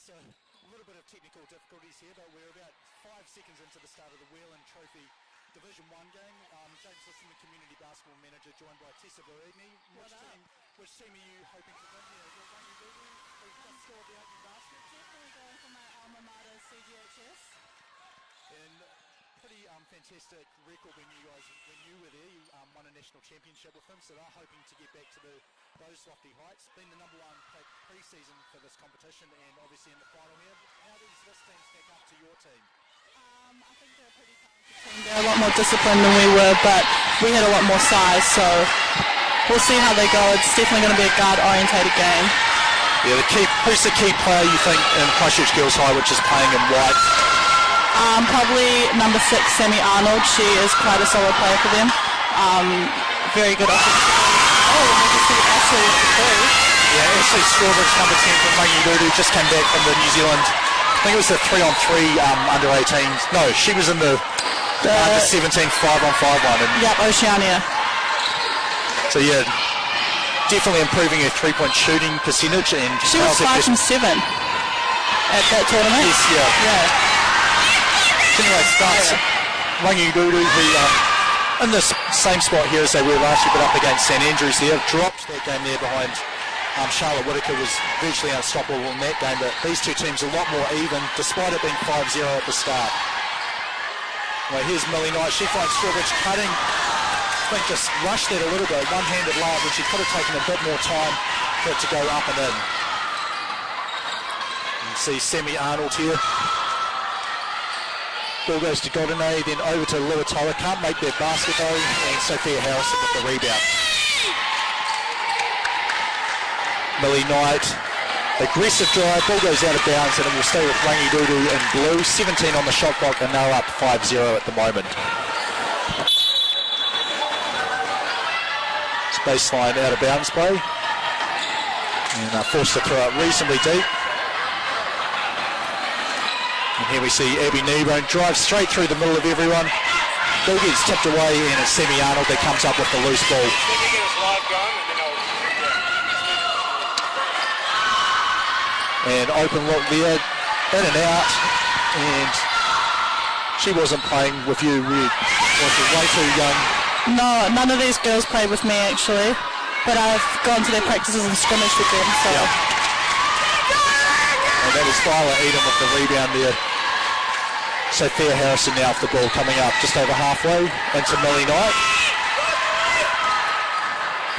So a little bit of technical difficulties here, but we're about 5 seconds into the start of the Whelan Trophy Division 1 game. James Liston, the community basketball manager, joined by Tessa Baridney. Which team are you hoping to win here? Is it Rangi Ruru, who's just scored the opening basket? Definitely going for my alma mater, CGHS. And pretty fantastic record when you were there. You won a national championship with them, so they're hoping to get back to those lofty heights. Been the number one pre-season for this competition, and obviously in the final here. How does this team stack up to your team? I think they're a pretty talented team. They're a lot more disciplined than we were, but we had a lot more size, so we'll see how they go. It's definitely going to be a guard-orientated game. Yeah, who's the key player you think in Christchurch Girls High, which is playing in white? Probably number 6, Sammy Arnold. She is quite a solid player for them. Very good offensive. Oh, and we can see Ashley with the three. Yeah, Ashley Strawbridge, number 10 from Rangi Ruru, just came back from the New Zealand. I think it was the 3-on-3 under 18s. No, she was in the under 17 5-on-5 one. Yep, Oceania. So yeah, definitely improving her 3-point shooting percentage. And she was 5 from 7 at that tournament. Yes, yeah. Anyway, starts Rangi Ruru, who in this same spot here as they were last year, but up against St Andrews there, dropped that game there behind Charlotte Whittaker, was virtually unstoppable in that game, but these two teams a lot more even, despite it being 5-0 at the start. Well, here's Millie Knight. She finds Strawbridge cutting. I think just rushed it a little bit, one-handed layup, when she could have taken a bit more time for it to go up and in. You see Sammy Arnold here. Ball goes to Godinay, then over to Luatoa. Can't make that basket though, and Sophia Harrison with the rebound. Millie Knight, aggressive drive, ball goes out of bounds, and it will stay with Rangi Ruru in blue. 17 on the shot clock, and now up 5-0 at the moment. It's baseline out of bounds play, and forced to throw it reasonably deep. And here we see Abby Kneebone drive straight through the middle of everyone. Ball gets tipped away, and it's Sammy Arnold that comes up with the loose ball. And open look there, in and out, and she wasn't playing with you, was way too young. No, none of these girls played with me actually, but I've gone to their practices and scrimmaged with them, so. Yep. And that is Viola Eden with the rebound there. Sophia Harrison now off the ball, coming up just over halfway into Millie Knight.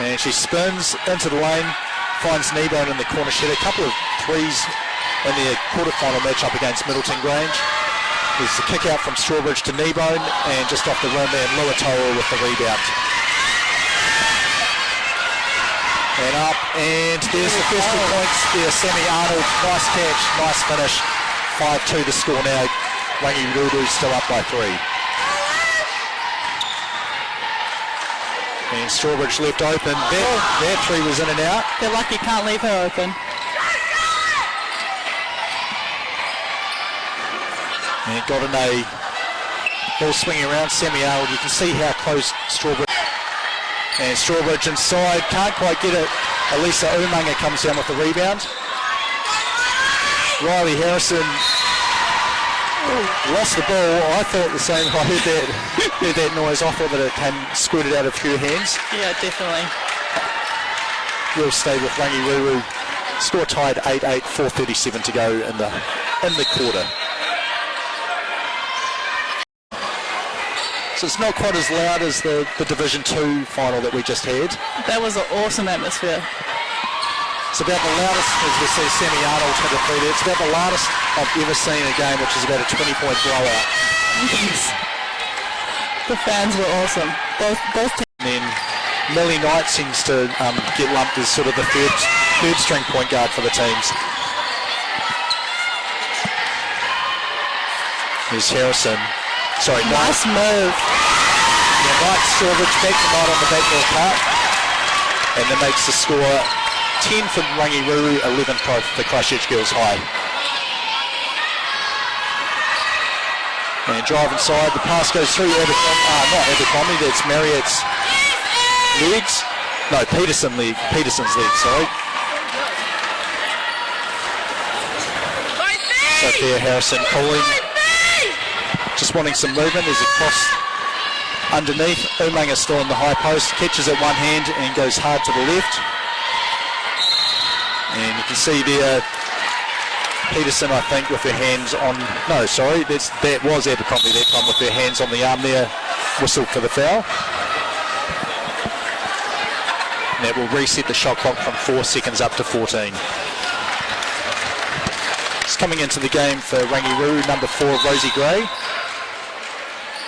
And she spins into the lane, finds Kneebone in the corner shed. A couple of threes in the quarterfinal matchup against Middleton Grange. There's the kick out from Strawbridge to Kneebone, and just off the rim there, Luatoa with the rebound. And up, and there's the first 2 points there. Sammy Arnold, nice catch, nice finish. 5-2 the score now. Rangi Ruru still up by 3. And Strawbridge left open. That 3 was in and out. They're lucky, can't leave her open. And Godinay, ball swinging around. Sammy Arnold, you can see how close Strawbridge. And Strawbridge inside, can't quite get it. Elisa Umanga comes down with the rebound. Riley Harrison lost the ball. I thought the same. I heard that noise. I thought that it came squirted out of a few hands. Yeah, definitely. We'll stay with Rangi Ruru. Score tied 8-8, 4:37 to go in the quarter. So it's not quite as loud as the Division 2 final that we just had. That was an awesome atmosphere. It's about the loudest, as we see Sammy Arnold hit a 3 there. It's about the loudest I've ever seen in a game, which is about a 20-point blowout. Yes. The fans were awesome. Both teams. And then Millie Knight seems to get lumped as sort of the third string point guard for the teams. Here's Harrison. Sorry, nice move. Yeah, Knight, Strawbridge back to Knight on the backdoor cut. And that makes the score 10 for Rangi Ruru, 11 for Christchurch Girls High. And drive inside, the pass goes through not Abercrombie, that's Marriott's legs. No, Peterson's legs, sorry. Sophia Harrison calling, just wanting some movement. There's a cross underneath. Umanga still in the high post, catches it one hand and goes hard to the left. And you can see there Peterson, I think, with her hands on, no, sorry, that was Abercrombie that time with her hands on the arm there, whistle for the foul. And that will reset the shot clock from 4 seconds up to 14. It's coming into the game for Rangi Ruru, number 4, Rosie Gray.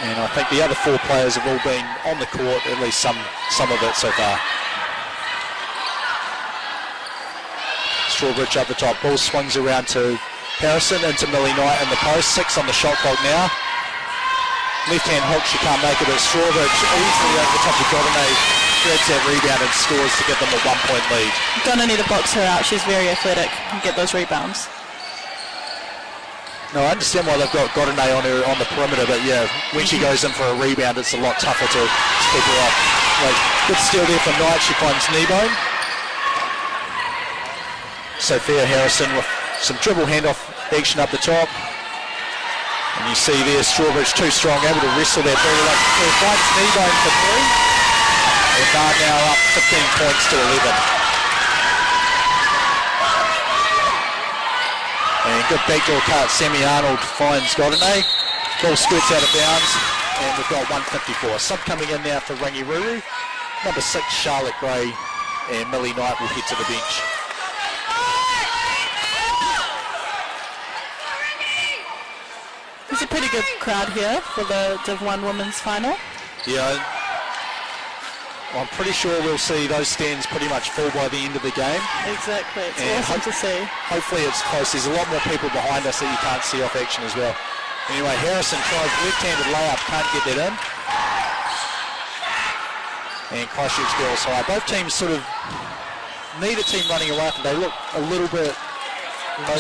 And I think the other 4 players have all been on the court, at least some of it so far. Strawbridge up the top, ball swings around to Harrison, into Millie Knight in the post, 6 on the shot clock now. Left hand hook, she can't make it, but Strawbridge easily over the top of Godinay, grabs that rebound and scores to give them a 1-point lead. Gonna need to box her out, she's very athletic and get those rebounds. No, I understand why they've got Godinay on her on the perimeter, but yeah, when she goes in for a rebound, it's a lot tougher to keep her off. Like, good steal there for Knight, she finds Kneebone. Sophia Harrison with some dribble handoff action up the top. And you see there Strawbridge too strong, able to wrestle that ball up. It finds Kneebone for 3. And they're now up 15 points to 11. And good backdoor cut, Sammy Arnold finds Godinay. Ball squirts out of bounds, and we've got 154. Sub coming in now for Rangi Ruru. Number 6, Charlotte Gray, and Millie Knight will head to the bench. It's a pretty good crowd here for the Div 1 Women's Final. Yeah, I'm pretty sure we'll see those stands pretty much full by the end of the game. Exactly, it's awesome to see. Hopefully it's close. There's a lot more people behind us that you can't see off action as well. Anyway, Harrison tries left-handed layup, can't get that in. And Christchurch girls high. Both teams sort of need a team running away, but they look a little bit,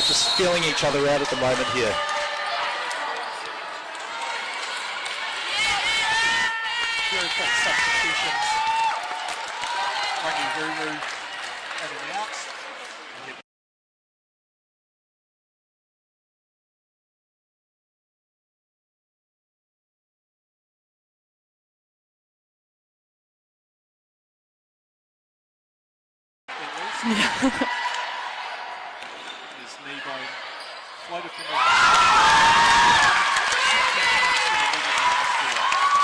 just feeling each other out at the moment here. Very quick substitutions. Rangi Ruru in and out. There's Kneebone floated from the...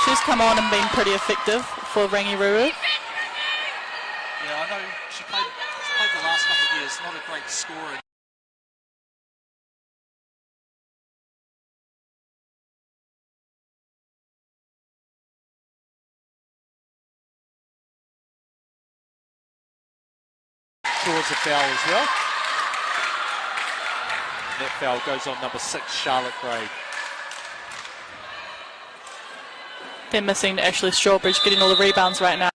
She's come on and been pretty effective for Rangi Ruru. Yeah, I know she played the last couple of years, not a great scorer. Towards a foul as well. That foul goes on number 6, Charlotte Gray. They're missing Ashley Strawbridge getting all the rebounds right now.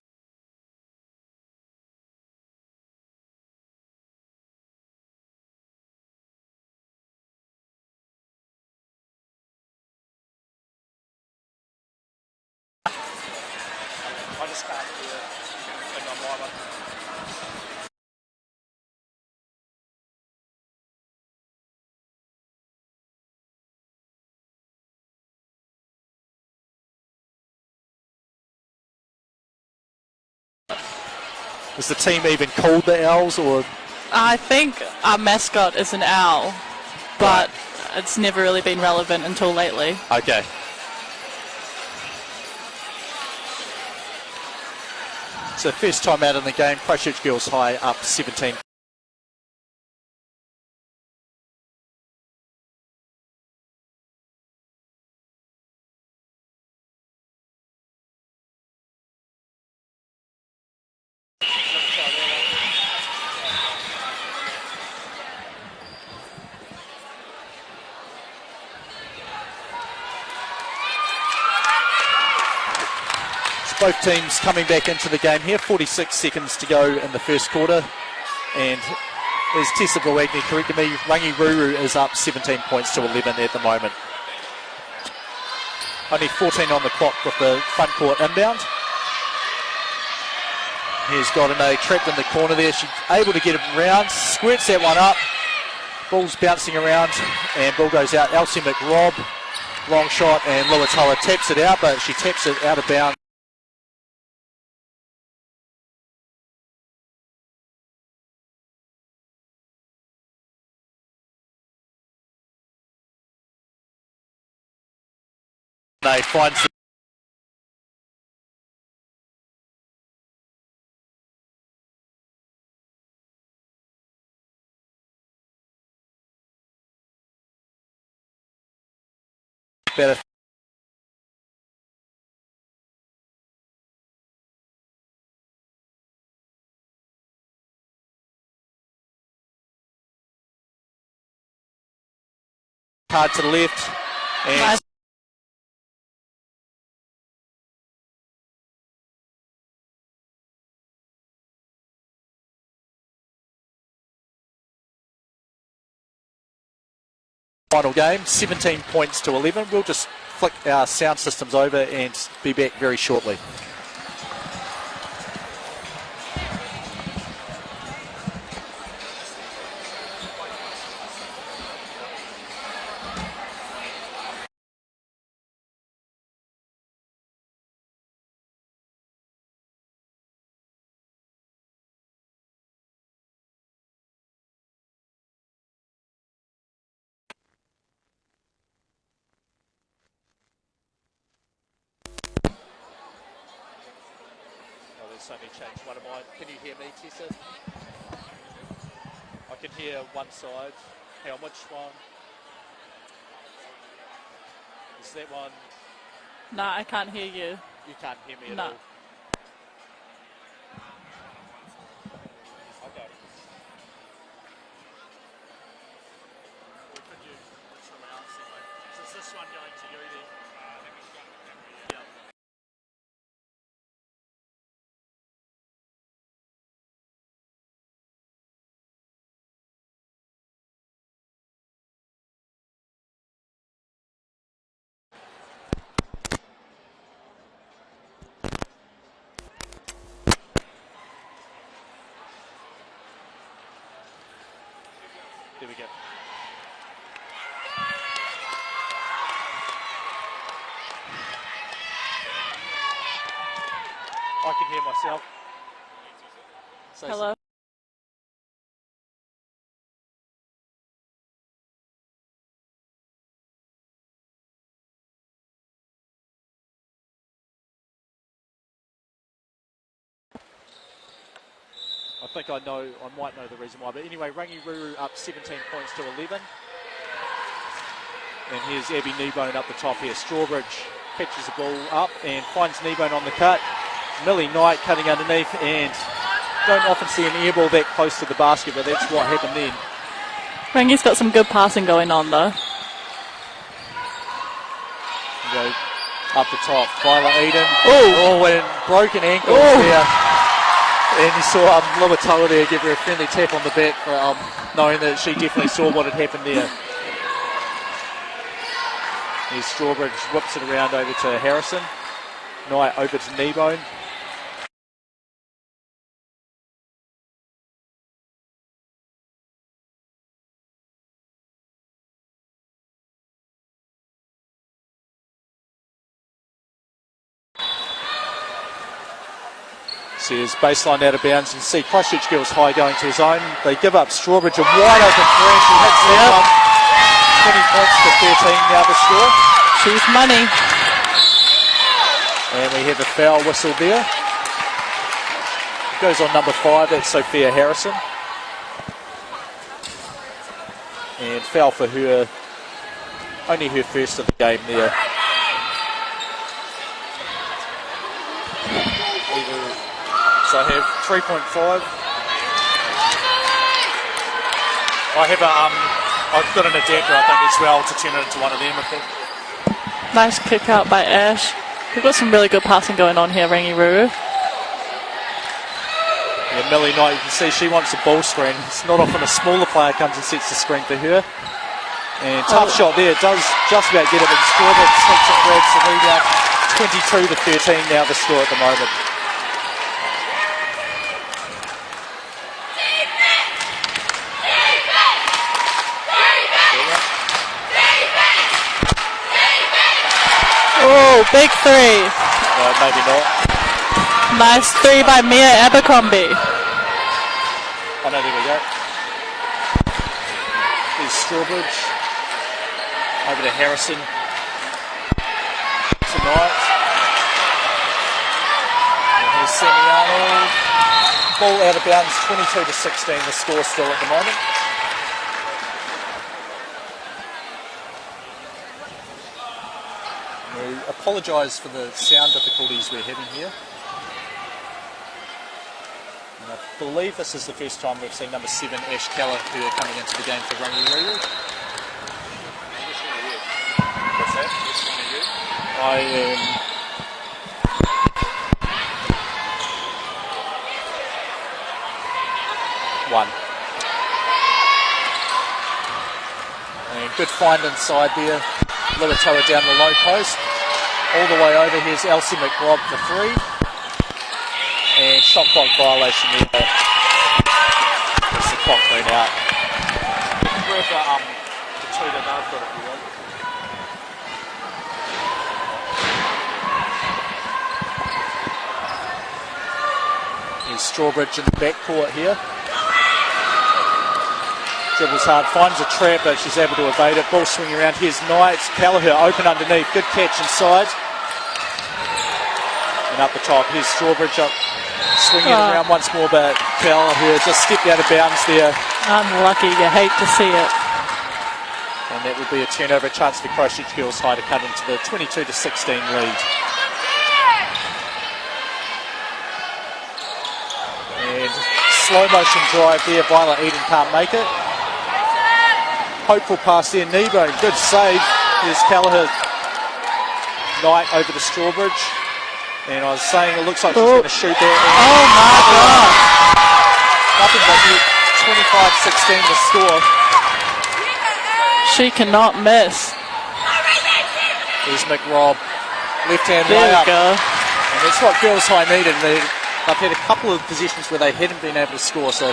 I just can't hear it on live. Is the team even called the Owls, or? I think our mascot is an owl, but it's never really been relevant until lately. Okay. So first time out in the game, Christchurch Girls High up 17. Both teams coming back into the game here, 46 seconds to go in the first quarter. And as Tessa Blawagni corrected me, Rangi Ruru is up 17 points to 11 at the moment. Only 14 on the clock with the front court inbound. Here's Godinay trapped in the corner there. She's able to get it round, squirts that one up. Ball's bouncing around and ball goes out. Elsie McRob, long shot, and Luatoa taps it out, but she taps it out of bounds. They find better. Hard to the left. And Nice. final game, 17 points to 11. We'll just flick our sound systems over and be back very shortly. Only changed one of mine. Can you hear me, Tessa? I can hear one side. Hang on, which one? Is that one? No, I can't hear you. You can't hear me at No. all. Okay. Or could you someone else anyway? So is this one going to you then? I think it's going to Canterbury, yeah. There we go. I can hear myself. So Hello? I think I might know the reason why. But anyway, Rangi Ruru up 17 points to 11. And here's Abby Kneebone up the top here. Strawbridge pitches the ball up and finds Kneebone on the cut. Millie Knight cutting underneath, and don't often see an air ball that close to the basket, but that's what happened then. Rangi's got some good passing going on though. Go up the top. Viola Eden. Oh, And broken ankle there. And you saw Luatoa there give her a friendly tap on the back for knowing that she definitely saw what had happened there. Here's Strawbridge, whips it around over to Harrison. Knight over to Kneebone. Here's baseline out of bounds. You can see Christchurch girls high going to his own. They give up Strawbridge a wide open three. She hits that one. 20 points to 13 now the score. she's money. And we have a foul whistle there. Goes on number 5, that's Sophia Harrison. And foul for her, only her first of the game there. So I have 3.5. I've got an adapter, I think, as well to turn it into one of them. I think. Nice kick out by Ash. We've got some really good passing going on here, Rangi Ruru. Yeah, Millie Knight, you can see she wants a ball screen. It's not often a smaller player comes and sets the screen for her. And tough shot there, does just about get it and score that, sneaks and grabs the rebound. 22 to 13 now the score at the moment. Oh, big three. No, maybe not. Nice three by Mia Abercrombie. Oh no, there we go. There's Strawbridge. Over to Harrison. Tonight. And here's Semi-Arnold. Ball out of bounds, 22-16, the score still at the moment. We apologise for the sound difficulties we're having here. And I believe this is the first time we've seen number 7, Ash Keller, who are coming into the game for Rangi Ruru. What's that? Which one are you? I am... one. And good find inside there. Luatoa down the low post. All the way over. Here's Elsie McRob for 3. And shot clock violation there. There's the clock thrown out. You can grab the 2 that they've got if you want. Here's Strawbridge in the backcourt here. Dribbles hard, finds a trap, but she's able to evade it. Ball swinging around. Here's Knight. Callagher open underneath. Good catch inside. And up the top. Here's Strawbridge up, swinging it around once more, but Callagher just stepped out of bounds there. Unlucky. You hate to see it. And that would be a turnover, a chance for Christchurch Girls High to cut into the 22-16 lead. And slow motion drive there. Violet Eden can't make it. Hopeful pass there, Nebo, good save. Here's Callagher. Knight over to Strawbridge. And I was saying it looks like she's going to shoot there. Oh my God. Nothing but 25-16 the score. She cannot miss. Here's McRob. Left hand There layup. we go. And that's what Girls High needed. They've had a couple of positions where they hadn't been able to score, so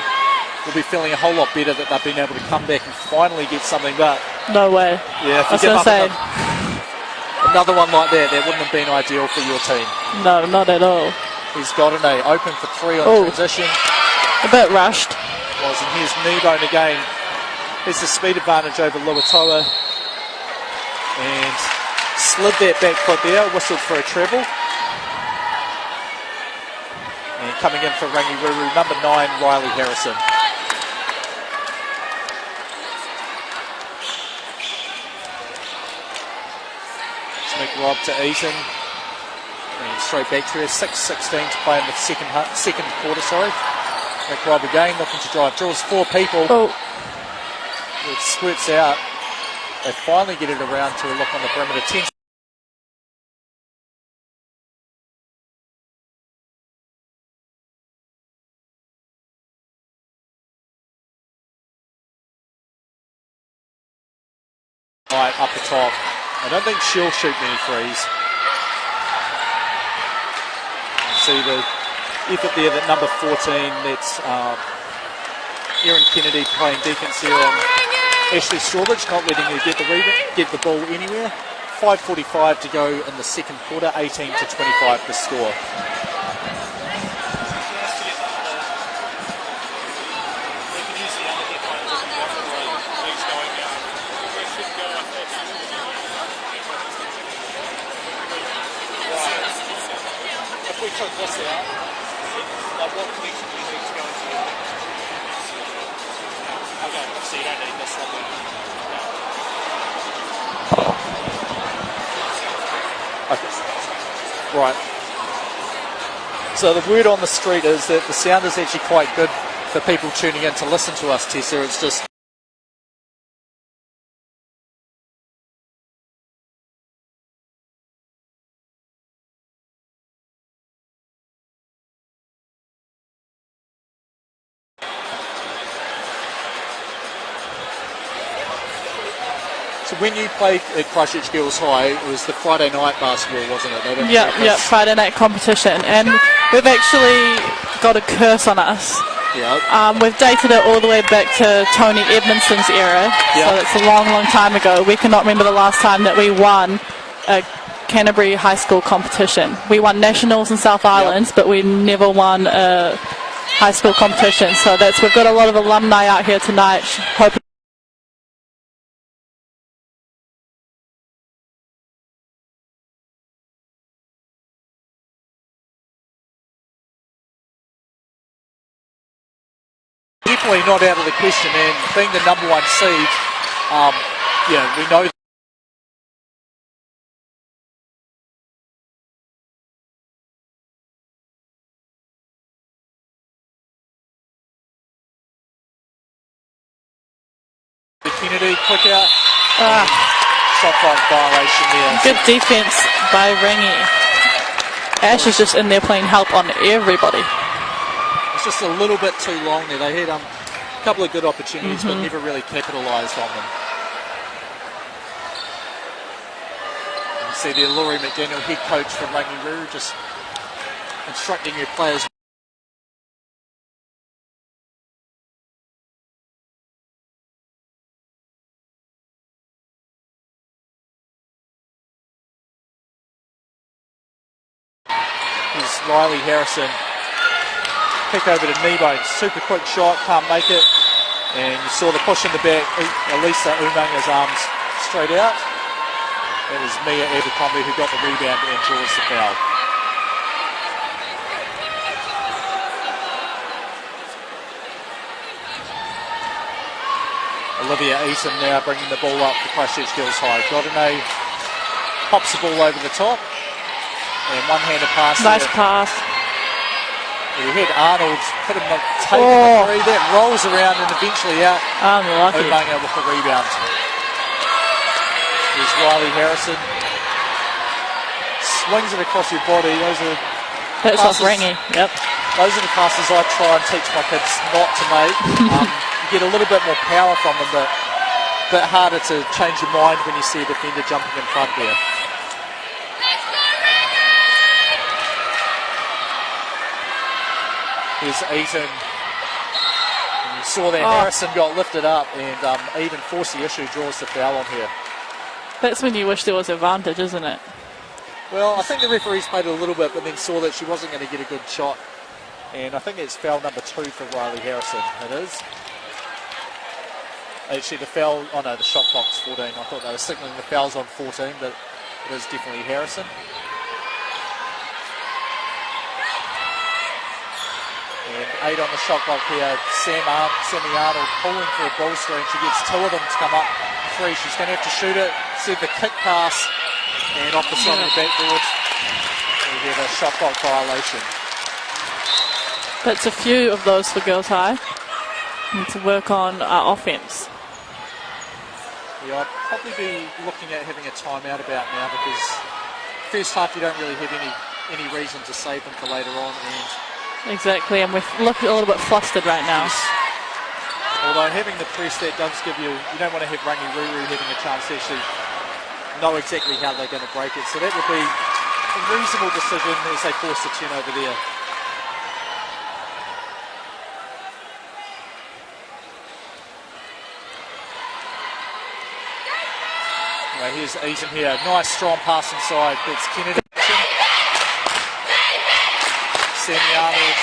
we'll be feeling a whole lot better that they've been able to come back and finally get something. But No way. yeah, if I was you give going to up say, another one like that wouldn't have been ideal for your team. no, not at all. He's got an A, open for 3 on transition. A bit rushed. And here's Kneebone again. There's the speed advantage over Luatoa. And slid that back foot there, whistled for a treble. And coming in for Rangi Ruru, number 9, Riley Harrison. McRob to Eaton. And straight back to her. 6:16 to play in the second quarter, sorry. McRob again looking to drive. Draws 4 people. It squirts out. They finally get it around to a look on the perimeter. 10. Right up the top. I don't think she'll shoot many threes. You see the effort there that number 14, that's Erin Kennedy playing defense here on Ashley Strawbridge, not letting her get the ball anywhere. 5:45 to go in the second quarter, 18-25 the score. If we took this out, like what connection do you need to go into your next? Okay, so you don't need this one. Okay. Right. So the word on the street is that the sound is actually quite good for people tuning in to listen to us, Tessa. It's just so when you played at Christchurch Girls High, it was the Friday night basketball, wasn't it? Yeah, Friday night competition. And we've actually got a curse on us. Yeah. We've dated it all the way back to Tony Edmondson's era. Yeah. So it's a long, long time ago. We cannot remember the last time that we won a Canterbury high school competition. We won nationals in South Islands, but we never won a high school competition. So we've got a lot of alumni out here tonight. Hoping definitely not out of the question, and being the number 1 seed, we know the Kennedy quick out. Shot clock violation there. good defense by Rangi. Ash is just in there playing help on everybody. It's just a little bit too long there. They had a couple of good opportunities, but never really capitalised on them. You see the Laurie McDaniel, head coach from Rangi Ruru, just instructing your players. Here's Riley Harrison. Kick over to Nebo, super quick shot, can't make it. And you saw the push in the back, Elisa Umanga's arms straight out. It was Mia Abercrombie who got the rebound and draws the foul. Olivia Eaton now bringing the ball up for Christchurch Girls High. Godinay pops the ball over the top. And one-handed pass. Nice pass. You had Arnold put him taking the three. That rolls around and eventually out. Unlucky. Umanga with the rebound. There's Riley Harrison. Swings it across your body. That's off Rangi. Yep. Those are the passes I try and teach my kids not to make. You get a little bit more power from them, but a bit harder to change your mind when you see a defender jumping in front there. Here's Eaton. And you saw that Harrison got lifted up, and even Forsey Issue draws the foul on here. That's when you wish there was advantage, isn't it? Well, I think the referees played a little bit, but then saw that she wasn't going to get a good shot. And I think it's foul number 2 for Riley Harrison. It is. Actually, the foul, the shot clock's 14. I thought they were signalling the foul's on 14, but it is definitely Harrison. And 8 on the shot clock here. Sammy Arnold pulling for a ball screen. She gets 2 of them to come up. 3. She's going to have to shoot it. See the kick pass. And off the side of the backboard. We have a shot clock violation. That's a few of those for Girls High. Need to work on our offense. Yeah, I'd probably be looking at having a timeout about now, because first half you don't really have any reason to save them for later on. And exactly, and we look a little bit flustered right now. Yes. Although having the press, that does give you don't want to have Rangi Ruru having a chance to actually know exactly how they're going to break it. So that would be a reasonable decision as they force the turnover there. Right, here's Eaton here. Nice strong pass inside. That's Kennedy. Sammy Arnold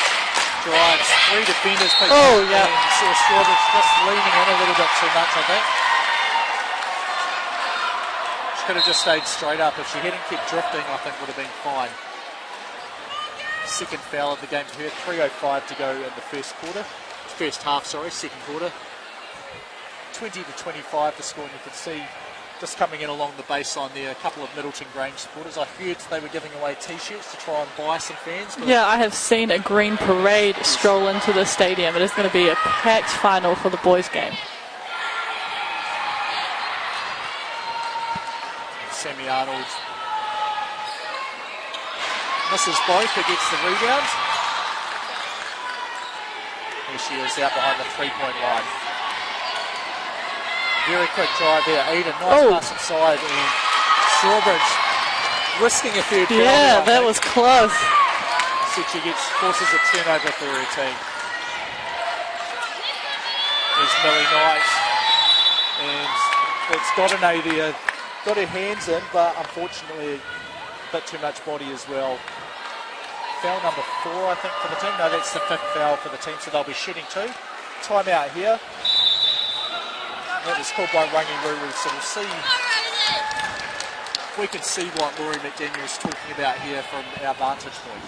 drives 3 defenders. Yeah. And Strawbridge just leaning in a little bit too much, I think. She could have just stayed straight up. If she hadn't kept drifting, I think would have been fine. Second foul of the game for her. 3:05 to go in the first half, second quarter. 20-25 the score, and you can see just coming in along the baseline there, a couple of Middleton Grange supporters. I heard they were giving away T-shirts to try and buy some fans. Yeah, I have seen a green parade stroll into the stadium. It is going to be a packed final for the boys' game. Sammy Arnold misses both, but gets the rebound. Here she is out behind the 3-point line. Very quick drive there. Eden, nice pass inside, and Strawbridge risking a third foul. Yeah, that was close. Said she forces a turnover for her team. There's Millie Knight, and it's Godinay there. Got her hands in, but unfortunately bit too much body as well. Foul number 4, I think, for the team. No, that's the 5th foul for the team, so they'll be shooting 2. Timeout here. That was called by Rangi Ruru, so we'll see. We can see what Laurie McDaniel is talking about here from our vantage point.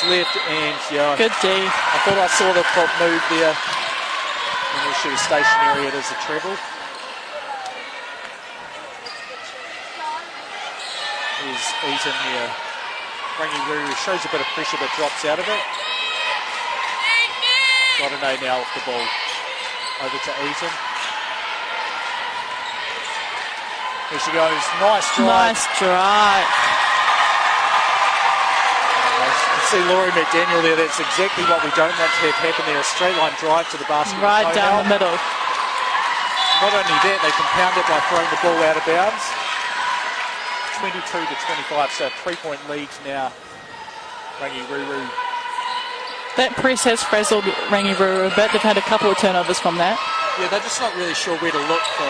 Left and yeah, Good D. I thought I saw the prop move there. And when she was stationary, it is a treble. Here's Eaton here. Rangi Ruru shows a bit of pressure but drops out of it. Godinay now off the ball. Over to Eaton. Here she goes. Nice drive. Nice drive. See Laurie McDaniel there, that's exactly what we don't want to have happen there, a straight line drive to the basket. Right down the middle. Not only that, they compound it by throwing the ball out of bounds. 22 to 25, so a 3-point lead now. Rangi Ruru. That press has frazzled Rangi Ruru a bit. They've had a couple of turnovers from that. Yeah, they're just not really sure where to look for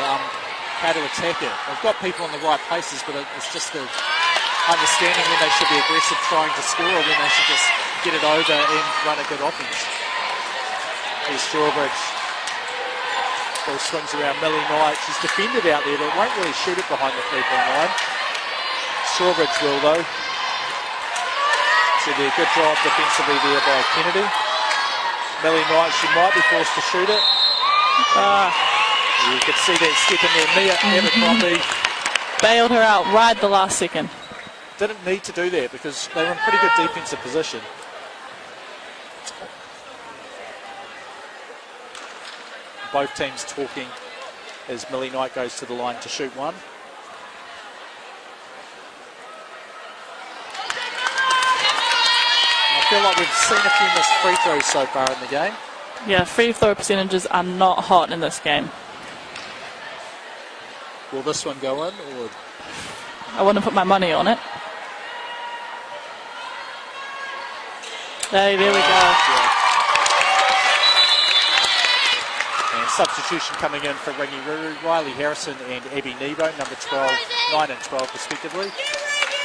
how to attack it. They've got people in the right places, but it's just the understanding when they should be aggressive trying to score or when they should just get it over and run a good offense. Here's Strawbridge. Ball swings around Millie Knight. She's defended out there, but won't really shoot it behind the 3-point line. Strawbridge will though. So there, good job defensively there by Kennedy. Millie Knight, she might be forced to shoot it. You can see that step in there. Mia Abercrombie Bailed her out right the last second. didn't need to do that because they were in pretty good defensive position. Both teams talking as Millie Knight goes to the line to shoot one. I feel like we've seen a few missed free throws so far in the game. Yeah, free throw percentages are not hot in this game. Will this one go in, or? I want to put my money on it. There we go. Yeah. And substitution coming in for Rangi Ruru, Riley Harrison and Abby Nebo, number 12, 9 and 12 respectively.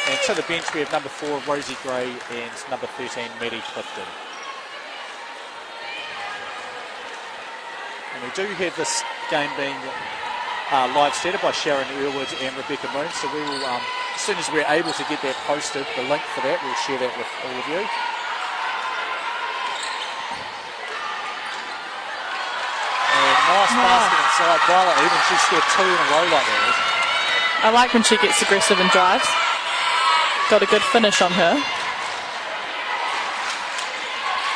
And to the bench we have number 4, Rosie Gray, and number 13, Maddie Clifton. And we do have this game being live stated by Sharon Earwood and Rebecca Moon, so we will, as soon as we're able to get that posted, the link for that, we'll share that with all of you. And nice basket inside. Violet even, she scored 2 in a row like that. I like when she gets aggressive and drives. Got a good finish on her.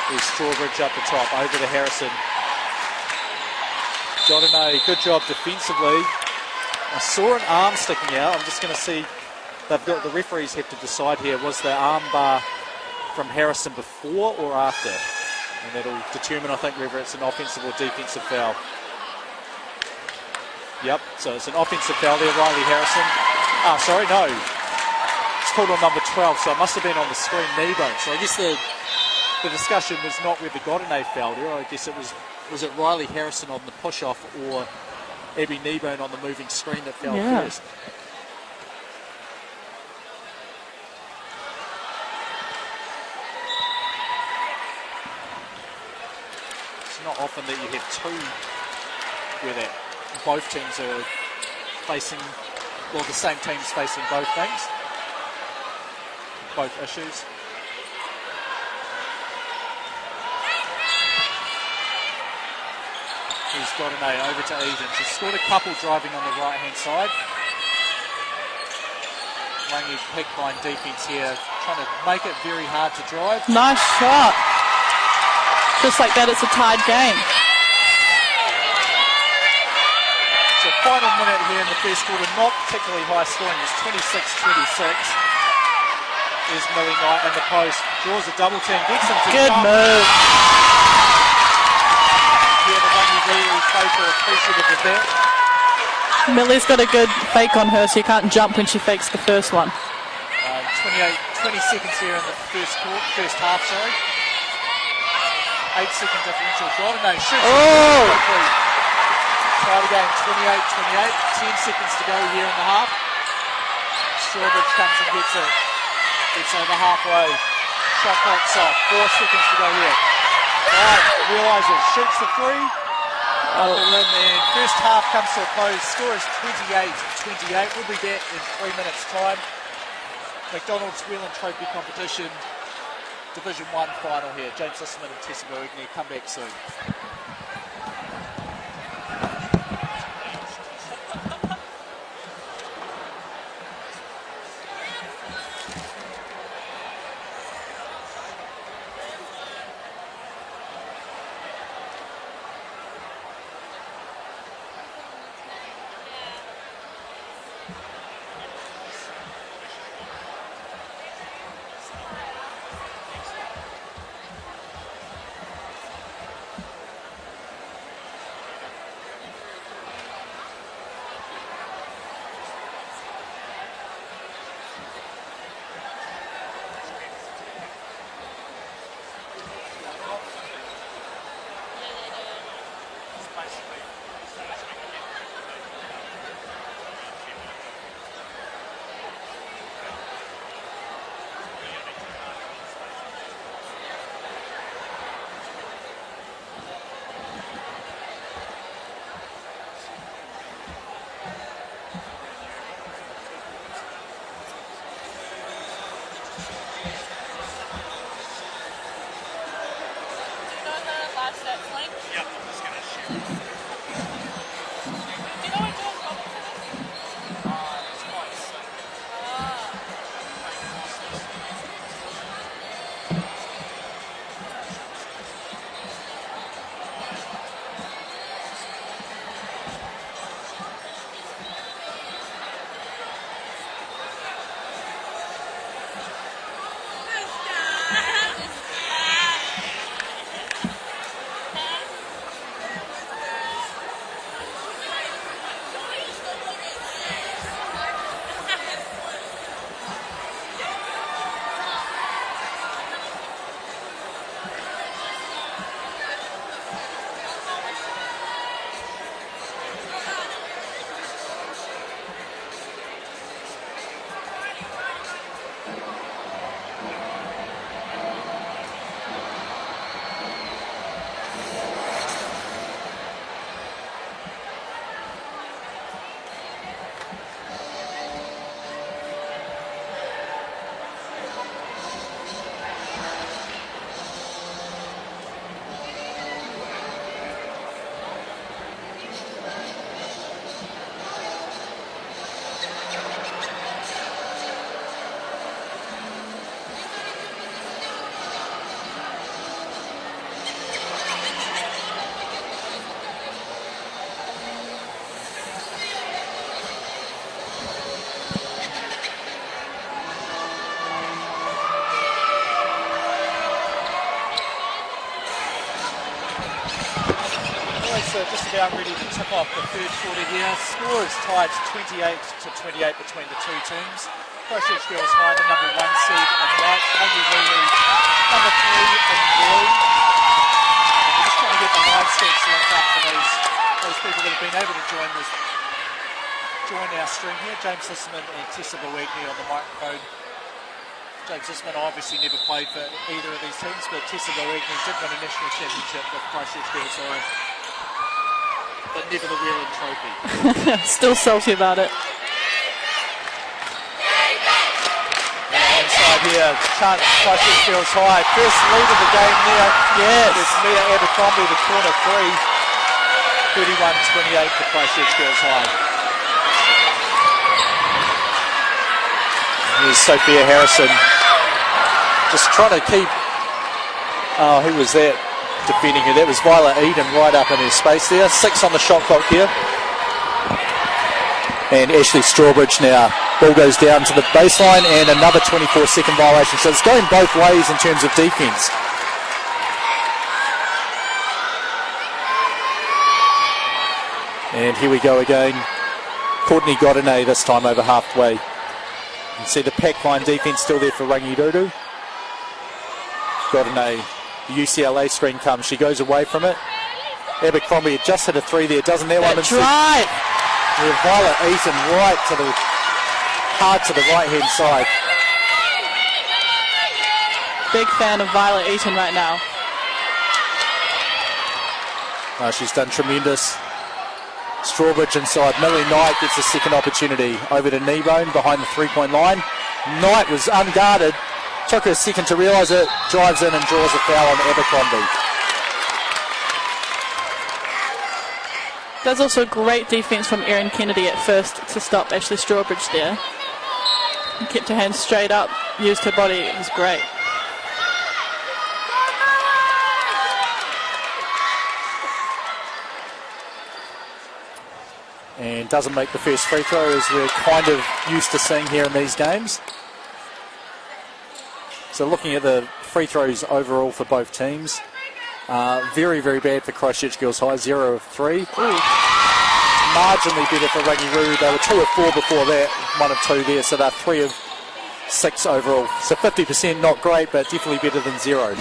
There's Strawbridge up the top, over to Harrison. Godinay, good job defensively. I saw an arm sticking out. I'm just going to see, the referees have to decide here, was the arm bar from Harrison before or after? And that'll determine, I think, whether it's an offensive or defensive foul. Yep, so it's an offensive foul there, Riley Harrison. Sorry, no. It's called on number 12, so it must have been on the screen, Nebo. So I guess the discussion was not whether Godinay fouled her. I guess it was it Riley Harrison on the push-off or Abby Kneebone on the moving screen that fell first? It's not often that you have two where that both teams are facing, well, the same team's facing both things, both issues. He's got an A over to Eden. She's scored a couple driving on the right-hand side. Rangi's pick-line defense here, trying to make it very hard to drive. Nice shot. Just like that, it's a tied game. So final minute here in the first quarter, not particularly high scoring. It's 26-26. is Millie Knight in the post. Draws a double team. Gets him to Good jump. move. Here the Rangi Ruru players are appreciative of that. Millie's got a good fake on her, so you can't jump when she fakes the first one. 20 seconds here in the first half, sorry. 8-second differential. Gordon shoots. Oh! Try it again, 28-28. 10 seconds to go here in the half. Strawbridge comes and gets it. Gets over halfway. Shot clock's off. 4 seconds to go here. Right, realises, shoots the three. Up the rim, and first half comes to a close. Score is 28-28. We'll be back in 3 minutes' time. McDonald's Whelan Trophy Competition, Division 1 final here. James Lisman and Tessa Bergni come back soon. Just about ready to tip off the third quarter here. Score is tied 28-28 between the two teams. Christchurch Girls High, the number 1 seed in white. Rangi Ruru, number 3 in blue. And we're just trying to get the live stats linked up for those people that have been able to join our stream here. James Lisman and Tessa Bergni on the microphone. James Lisman obviously never played for either of these teams, but Tessa Bergni did win a national championship with Christchurch Girls High. But never the Whelan Trophy. Still salty about it. Inside here, chance Christchurch Girls High. First lead of the game there. Yes. It's Mia Abercrombie, the corner 3. 31-28 for Christchurch Girls High. Here's Sophia Harrison. Just trying to keep... Oh, who was that? Defending her. That was Violet Eden right up in her space there. 6 on the shot clock here. And Ashley Strawbridge now Ball goes down to the baseline and another 24-second violation. So it's going both ways in terms of defence. And here we go again. Courtney got an A this time over halfway. You can see the pack line defence still there for Rangi Ruru. Got an A. The UCLA screen comes. She goes away from it. Abercrombie had just hit a 3 there. Doesn't there one? That's right. Violet Eaton right to the hard to the right hand side. Big fan of Violet Eaton right now. She's done tremendous. Strawbridge inside. Millie Knight gets a second opportunity. Over to Kneebone behind the 3-point line. Knight was unguarded. Took her a second to realise it. Drives in and draws a foul on Abercrombie. There's also great defence from Erin Kennedy at first to stop Ashley Strawbridge there. He kept her hands straight up, used her body. It was great. And doesn't make the first free throw, as we're kind of used to seeing here in these games. So looking at the free throws overall for both teams, very, very bad for Christchurch Girls High, 0 of 3. Ooh. Marginally better for Rangi Ruru. They were 2 of 4 before that, 1 of 2 there, so they're 3 of 6 overall. So 50% not great, but definitely better than 0.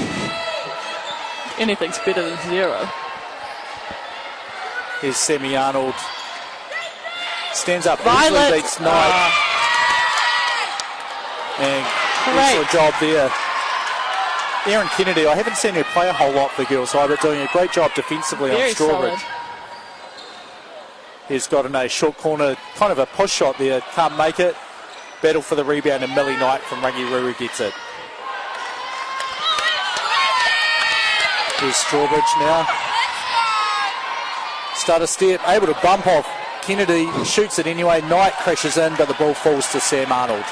Anything's better than 0. Here's Sammy Arnold. Stands up, Violet. easily beats Knight. And excellent job there. Erin Kennedy, I haven't seen her play a whole lot for Girls High, but doing a great job defensively Very on Strawbridge. solid. He's got a short corner, kind of a push shot there, can't make it. Battle for the rebound, and Millie Knight from Rangi Ruru gets it. Here's Strawbridge now. Stutter step, able to bump off Kennedy, shoots it anyway. Knight crashes in, but the ball falls to Sam Arnold.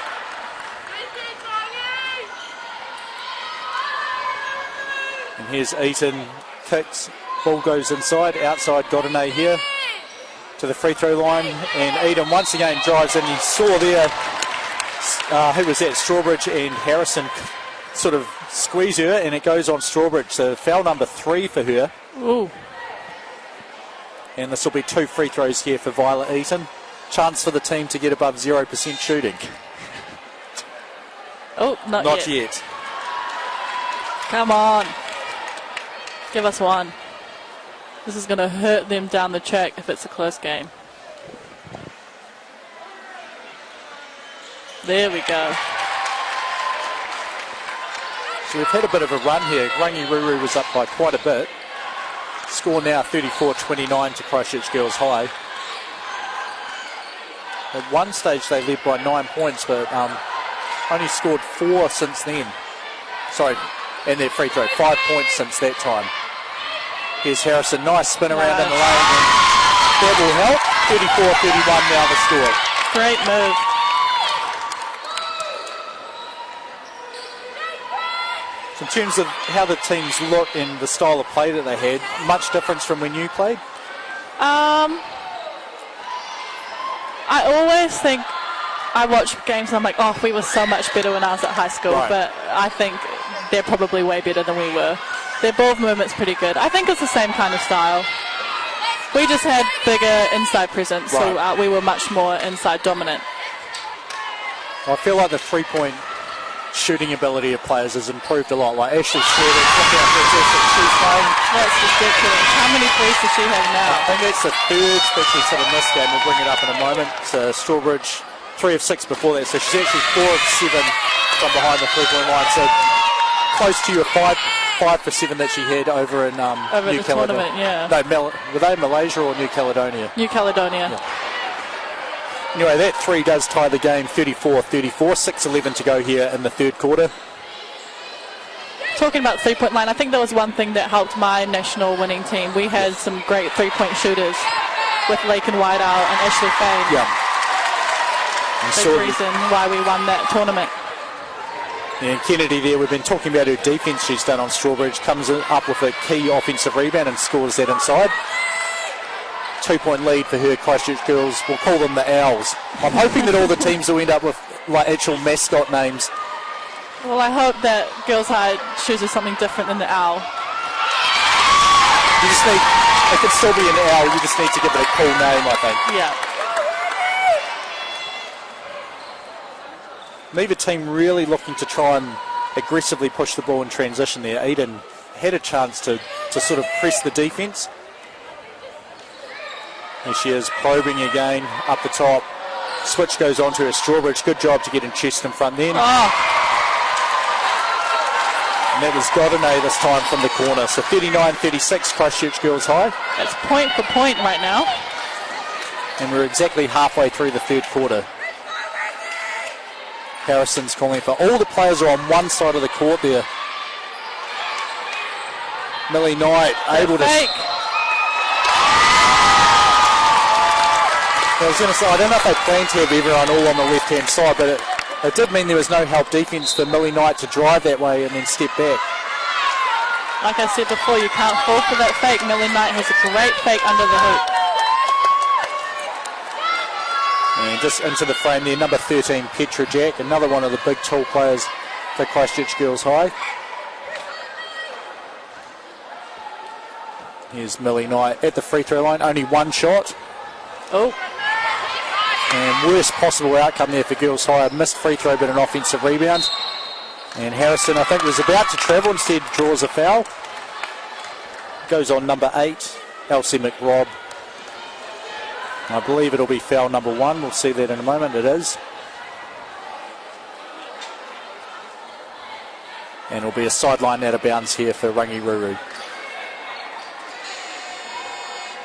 And here's Eaton, kicks, ball goes inside, outside Godinay here to the free throw line, and Eaton once again drives in. You saw there, who was that? Strawbridge and Harrison sort of squeeze her, and it goes on Strawbridge. So foul number 3 for her. Ooh. And this will be 2 free throws here for Violet Eaton. Chance for the team to get above 0% shooting. Oh, not yet. Come on. Give us one. This is going to hurt them down the track if it's a close game. There we go. So we've had a bit of a run here. Rangi Ruru was up by quite a bit. Score now 34-29 to Christchurch Girls High. At one stage they led by 9 points, but only scored 4 since then. Sorry, and their free throw, 5 points since that time. Here's Harrison, nice spin around in the lane. That will help. 34-31 now the score. Great move. In terms of how the teams look and the style of play that they had, much difference from when you played? I always think, I watch games and I'm like, oh, we were so much better when I was at high school, right. But I think they're probably way better than we were. Their ball movement's pretty good. I think it's the same kind of style. We just had bigger inside presence, right. So we were much more inside dominant. I feel like the three-point shooting ability of players has improved a lot. Like Ashley Stewart, she's playing. That's ridiculous. How many threes does she have now? I think it's the third that she's hit in this game. We'll bring it up in a moment. So Strawbridge, 3 of 6 before that. So she's actually 4 of 7 from behind the three-point line. So close to your 5 for 7 that she had over in over New the Caledonia. tournament, yeah. No, were they Malaysia or New Caledonia? New Caledonia. Yeah. Anyway, that 3 does tie the game, 34-34, 6:11 to go here in the third quarter. Talking about three-point line, I think that was one thing that helped my national winning team. We had some great three-point shooters with Laken Whiteout and Ashley Fain. Yeah. Big reason why we won that tournament. And Kennedy there, we've been talking about her defence she's done on Strawbridge, comes up with a key offensive rebound and scores that inside. 2-point lead for her. Christchurch girls, we'll call them the Owls. I'm hoping that all the teams will end up with like actual mascot names. Well, I hope that Girls High chooses something different than the owl. You just need, it could still be an owl, you just need to give it a cool name, I think. Yeah. Neither team really looking to try and aggressively push the ball in transition there. Eden had a chance to sort of press the defence. Here she is probing again up the top. Switch goes on to her. Strawbridge, good job to get in chest in front then. And that was Godinay this time from the corner. So 39-36 Christchurch Girls High. That's point for point right now. And we're exactly halfway through the third quarter. Harrison's calling for all the players are on one side of the court there. Millie Knight able to... I was going to say, I don't know if they planned to have everyone all on the left-hand side, but it did mean there was no help defence for Millie Knight to drive that way and then step back. Like I said before, you can't fall for that fake. Millie Knight has a great fake under the hoop. And just into the frame there, number 13, Petra Jack, another one of the big tall players for Christchurch Girls High. Here's Millie Knight at the free throw line, only one shot. Oh. And worst possible outcome there for Girls High, a missed free throw but an offensive rebound. And Harrison, I think, was about to travel, instead draws a foul. Goes on number 8, Elsie McRobb. I believe it'll be foul number 1, we'll see that in a moment, it is. And it'll be a sideline out of bounds here for Rangi Ruru.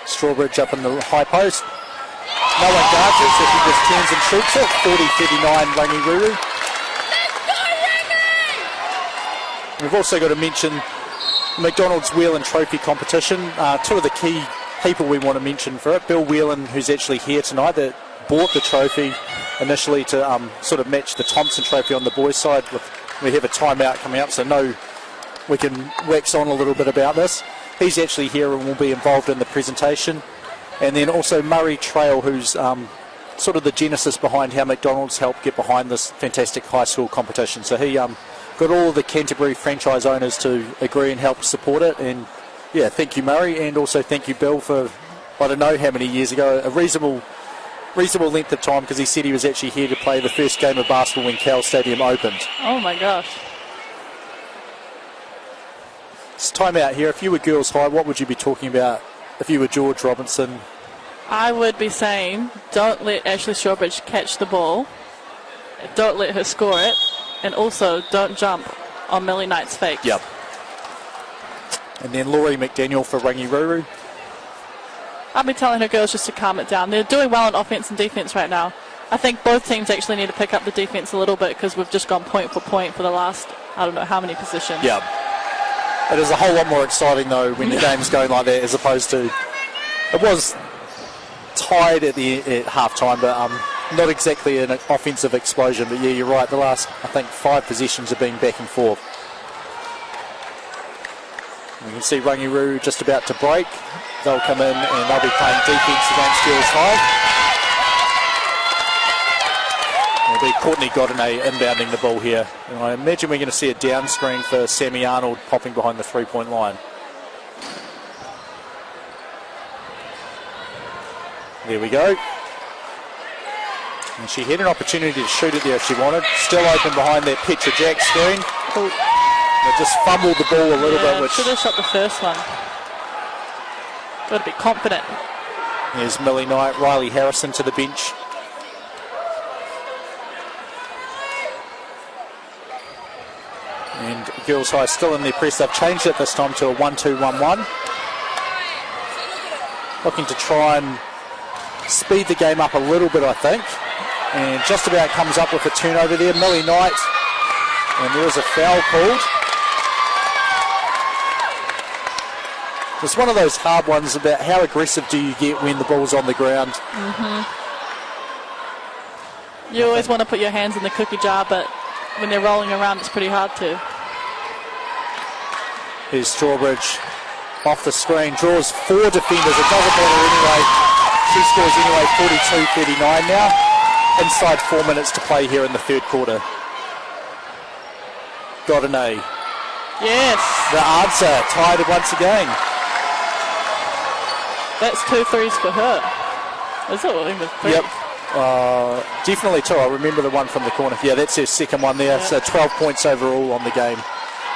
Strawbridge up in the high post. No one guards it, so he just turns and shoots it. 40-39 Rangi Ruru. We've also got to mention McDonald's Whelan Trophy competition. Two of the key people we want to mention for it. Bill Whelan, who's actually here tonight, that bought the trophy initially to sort of match the Thompson Trophy on the boys' side. We have a timeout coming up, so we can wax on a little bit about this. He's actually here and will be involved in the presentation. And then also Murray Trail, who's sort of the genesis behind how McDonald's helped get behind this fantastic high school competition. So he got all of the Canterbury franchise owners to agree and help support it. And yeah, thank you, Murray, and also thank you, Bill, for I don't know how many years ago, a reasonable length of time, because he said he was actually here to play the first game of basketball when Cal Stadium opened. Oh my gosh. It's time out here. If you were Girls High, what would you be talking about? If you were George Robinson, I would be saying, don't let Ashley Strawbridge catch the ball, don't let her score it, and also don't jump on Millie Knight's fake. Yep. And then Laurie McDaniel for Rangi Ruru. I'd be telling her girls just to calm it down. They're doing well on offense and defense right now. I think both teams actually need to pick up the defense a little bit, because we've just gone point for point for the last, I don't know how many positions. Yeah. It is a whole lot more exciting, though, when the game's going like that, as opposed to... It was tied at half-time, but not exactly an offensive explosion. But yeah, you're right, the last, I think, 5 possessions have been back and forth. You can see Rangi Ruru just about to break. They'll come in and they'll be playing defence against Girls High. It'll be Courtney Godinay inbounding the ball here. And I imagine we're going to see a down screen for Sammy Arnold popping behind the 3-point line. There we go. And she had an opportunity to shoot it there if she wanted. Still open behind that Petra Jack screen. Cool. They just fumbled the ball a little bit. Which should have shot the first one. Got to be confident. There's Millie Knight, Riley Harrison to the bench. And Girls High still in their press. They've changed it this time to a 1-2-1-1. Looking to try and speed the game up a little bit, I think. And just about comes up with a turnover there. Millie Knight. And there is a foul called. It's one of those hard ones about how aggressive do you get when the ball's on the ground. Mm-hmm. You always want to put your hands in the cookie jar, but when they're rolling around, it's pretty hard to. Here's Strawbridge off the screen, draws 4 defenders. It doesn't matter anyway. She scores anyway, 42-39 now. Inside 4 minutes to play here in the third quarter. Godinay. Yes. The answer, tied once again. That's 2 threes for her. Is it? Or even 3? Yep. Definitely 2. I remember the one from the corner. Yeah, that's her second one there. Yeah. So 12 points overall on the game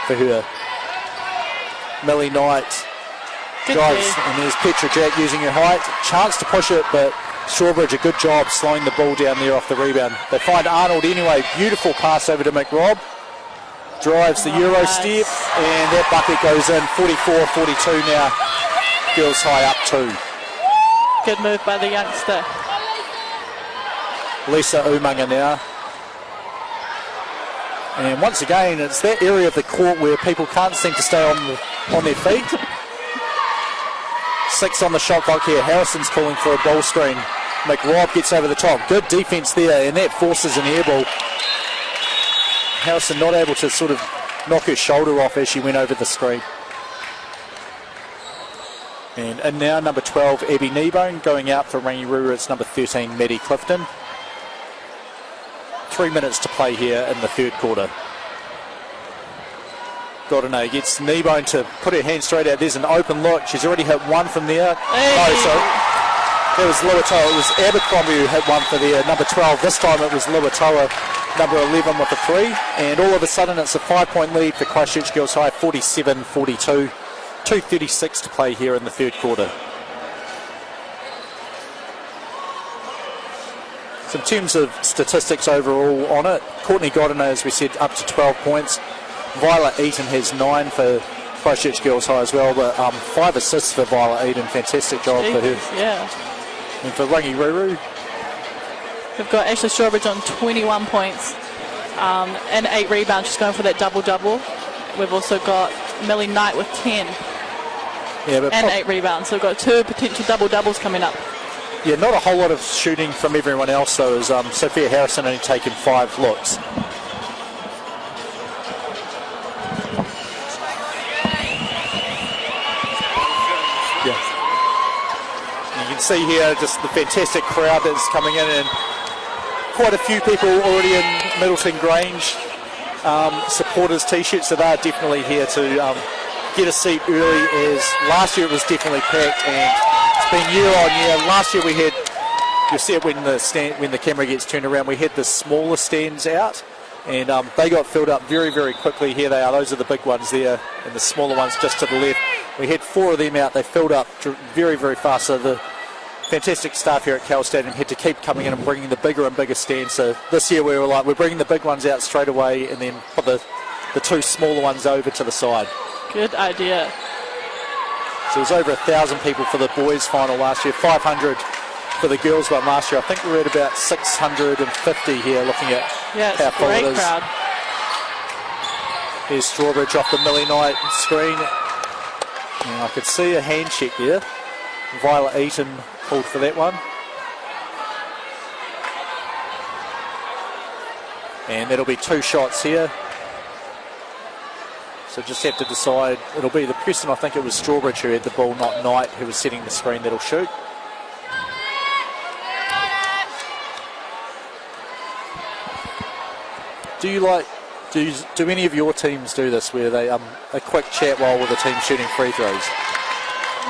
for her. Millie Knight drives, and there's Petra Jack using her height. Chance to push it, but Strawbridge, a good job slowing the ball down there off the rebound. They find Arnold anyway. Beautiful pass over to McRob. Drives the Euro step, and that bucket goes in. 44-42 now. Girls high up 2. Good move by the youngster. Lisa Umaga now. And once again, it's that area of the court where people can't seem to stay on their feet. 6 on the shot clock here. Harrison's calling for a ball screen. McRob gets over the top. Good defense there, and that forces an air ball. Harrison not able to sort of knock her shoulder off as she went over the screen. And now number 12, Abby Kneebone, going out for Rangi Ruru. It's number 13, Maddie Clifton. 3 minutes to play here in the third quarter. Godinay gets Kneebone to put her hand straight out. There's an open look. She's already hit one from there. Hey. Oh, so that was Luatoa. It was Abercrombie who hit one for there. Number 12. This time it was Luatoa, number 11 with a 3. And all of a sudden it's a 5-point lead for Christchurch Girls High, 47-42. 2:36 to play here in the third quarter. So in terms of statistics overall on it, Courtney Godinay, as we said, up to 12 points. Violet Eaton has 9 for Christchurch Girls High as well, but 5 assists for Violet Eaton. Fantastic job for her. Yeah. And for Rangi Ruru, We've got Ashley Strawbridge on 21 points and 8 rebounds. She's going for that double-double. We've also got Millie Knight with 10 but and 8 rebounds. So we've got 2 potential double-doubles coming up. yeah, not a whole lot of shooting from everyone else though, as Sophia Harrison only taken 5 looks. Yeah. You can see here just the fantastic crowd that's coming in, and quite a few people already in Middleton Grange supporters t-shirts, so they're definitely here to get a seat early, as last year it was definitely packed, and it's been year on year. Last year we had, you'll see it when the camera gets turned around, we had the smaller stands out, and they got filled up very, very quickly. Here they are, those are the big ones there, and the smaller ones just to the left. We had 4 of them out, they filled up very, very fast, so the fantastic staff here at Cal Stadium had to keep coming in and bringing the bigger and bigger stands. So this year we were like, we're bringing the big ones out straight away and then put the 2 smaller ones over to the side. Good idea. So it was over 1,000 people for the boys final last year, 500 for the girls one last year. I think we're at about 650 here, looking at Yeah, how it's a full it great is. crowd. Here's Strawbridge off the Millie Knight screen. And I could see a hand check there. Violet Eaton called for that one. And that'll be 2 shots here. So just have to decide. It'll be the person, I think it was Strawbridge who had the ball, not Knight, who was setting the screen, that'll shoot. Do any of your teams do this, where they a quick chat while with the team shooting free throws?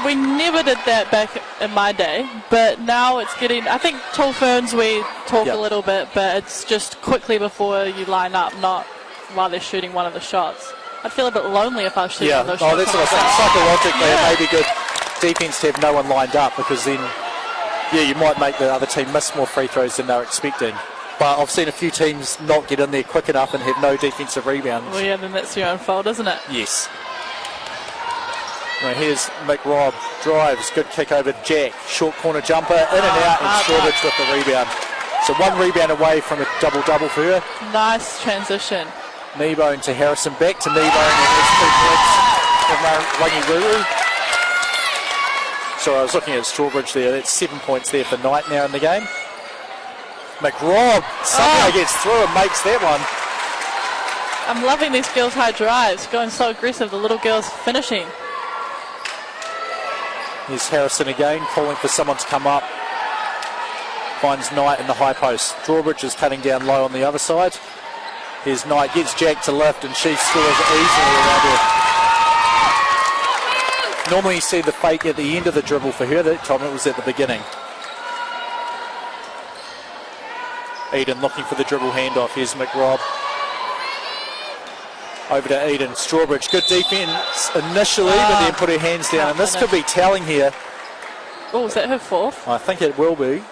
We never did that back in my day, but now it's getting, I think Tall Ferns we talk Yep. a little bit, but it's just quickly before you line up, not while they're shooting one of the shots. I'd feel a bit lonely if I was shooting Yeah, one of those shots. that's what I was saying. Psychologically, it may be good defense to have no one lined up, because then, yeah, you might make the other team miss more free throws than they're expecting. But I've seen a few teams not get in there quick enough and have no defensive rebounds. Well, yeah, then that's your own fault, isn't it? Yes. Right, here's McRob, drives, good kick over to Jack, short corner jumper, in and out, and Strawbridge with the rebound. So 1 rebound away from a double-double for her. Nice transition. Kneebone to Harrison, back to Kneebone, and there's 2 points from Rangi Ruru. So I was looking at Strawbridge there, that's 7 points there for Knight now in the game. McRob somehow gets through and makes that one. I'm loving these girls' high drives, going so aggressive, the little girls finishing. Here's Harrison again, calling for someone to come up. finds Knight in the high post. Drawbridge is cutting down low on the other side. Here's Knight, gets Jack to lift, and she scores easily around her. Normally you see the fake at the end of the dribble for her. That time it was at the beginning. Eden looking for the dribble handoff. Here's McRob. Over to Eden. Strawbridge, good defence initially, but then put her hands down. And this could be telling here. Oh, is that her fourth? I think it will be.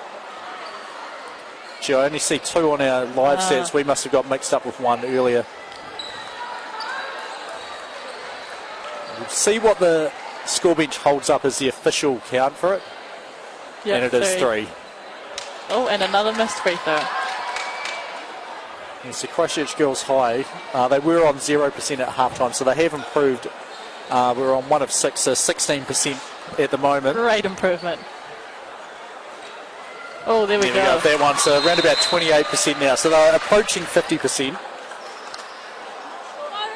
Gee, I only see 2 on our live sets. We must have got mixed up with 1 earlier. We'll see what the score bench holds up as the official count for it. Yep, and it is 3. Oh, and another missed free throw. It's the Christchurch Girls High. They were on 0% at halftime, so they have improved. We're on 1 of 6, so 16% at the moment. Great improvement. Oh, there we go. That one, so around about 28% now. So they're approaching 50%.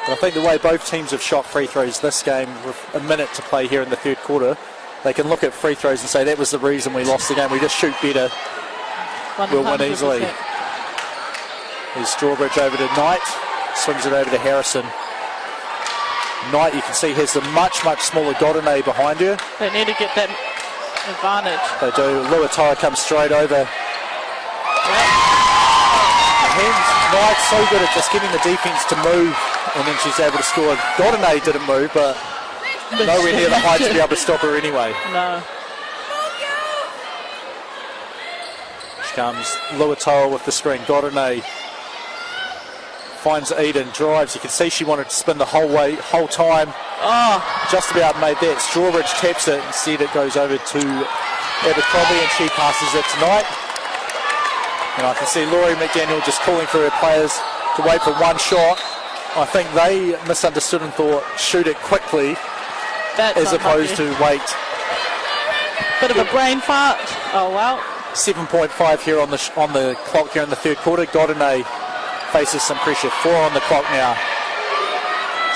But I think the way both teams have shot free throws this game, with a minute to play here in the third quarter, they can look at free throws and say that was the reason we lost the game. We just shoot better. 100%. We'll win easily. There's Strawbridge over to Knight. Swings it over to Harrison. Knight, you can see, has the much, much smaller Godinay behind her. They need to get that advantage. They do. Luatai comes straight over. Knight's so good at just getting the defence to move, and then she's able to score. Godinay didn't move, but nowhere near the height to be able to stop her anyway. No. Here comes Luatai with the screen. Godinay finds Eden, drives. You can see she wanted to spin the whole time. Oh. Just about made that. Strawbridge taps it. Instead it goes over to Abercrombie, and she passes it tonight. And I can see Laurie McDaniel just calling for her players to wait for one shot. I think they misunderstood and thought shoot it quickly. That's as opposed to wait. Bit of a brain fart. Oh well. 7.5 here on the clock here in the third quarter. Godinay faces some pressure. 4 on the clock now.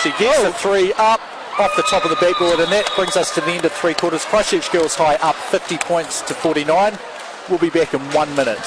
She gets the 3 up off the top of the backboard, and that brings us to the end of 3 quarters. Christchurch Girls High up 50 points to 49. We'll be back in 1 minute.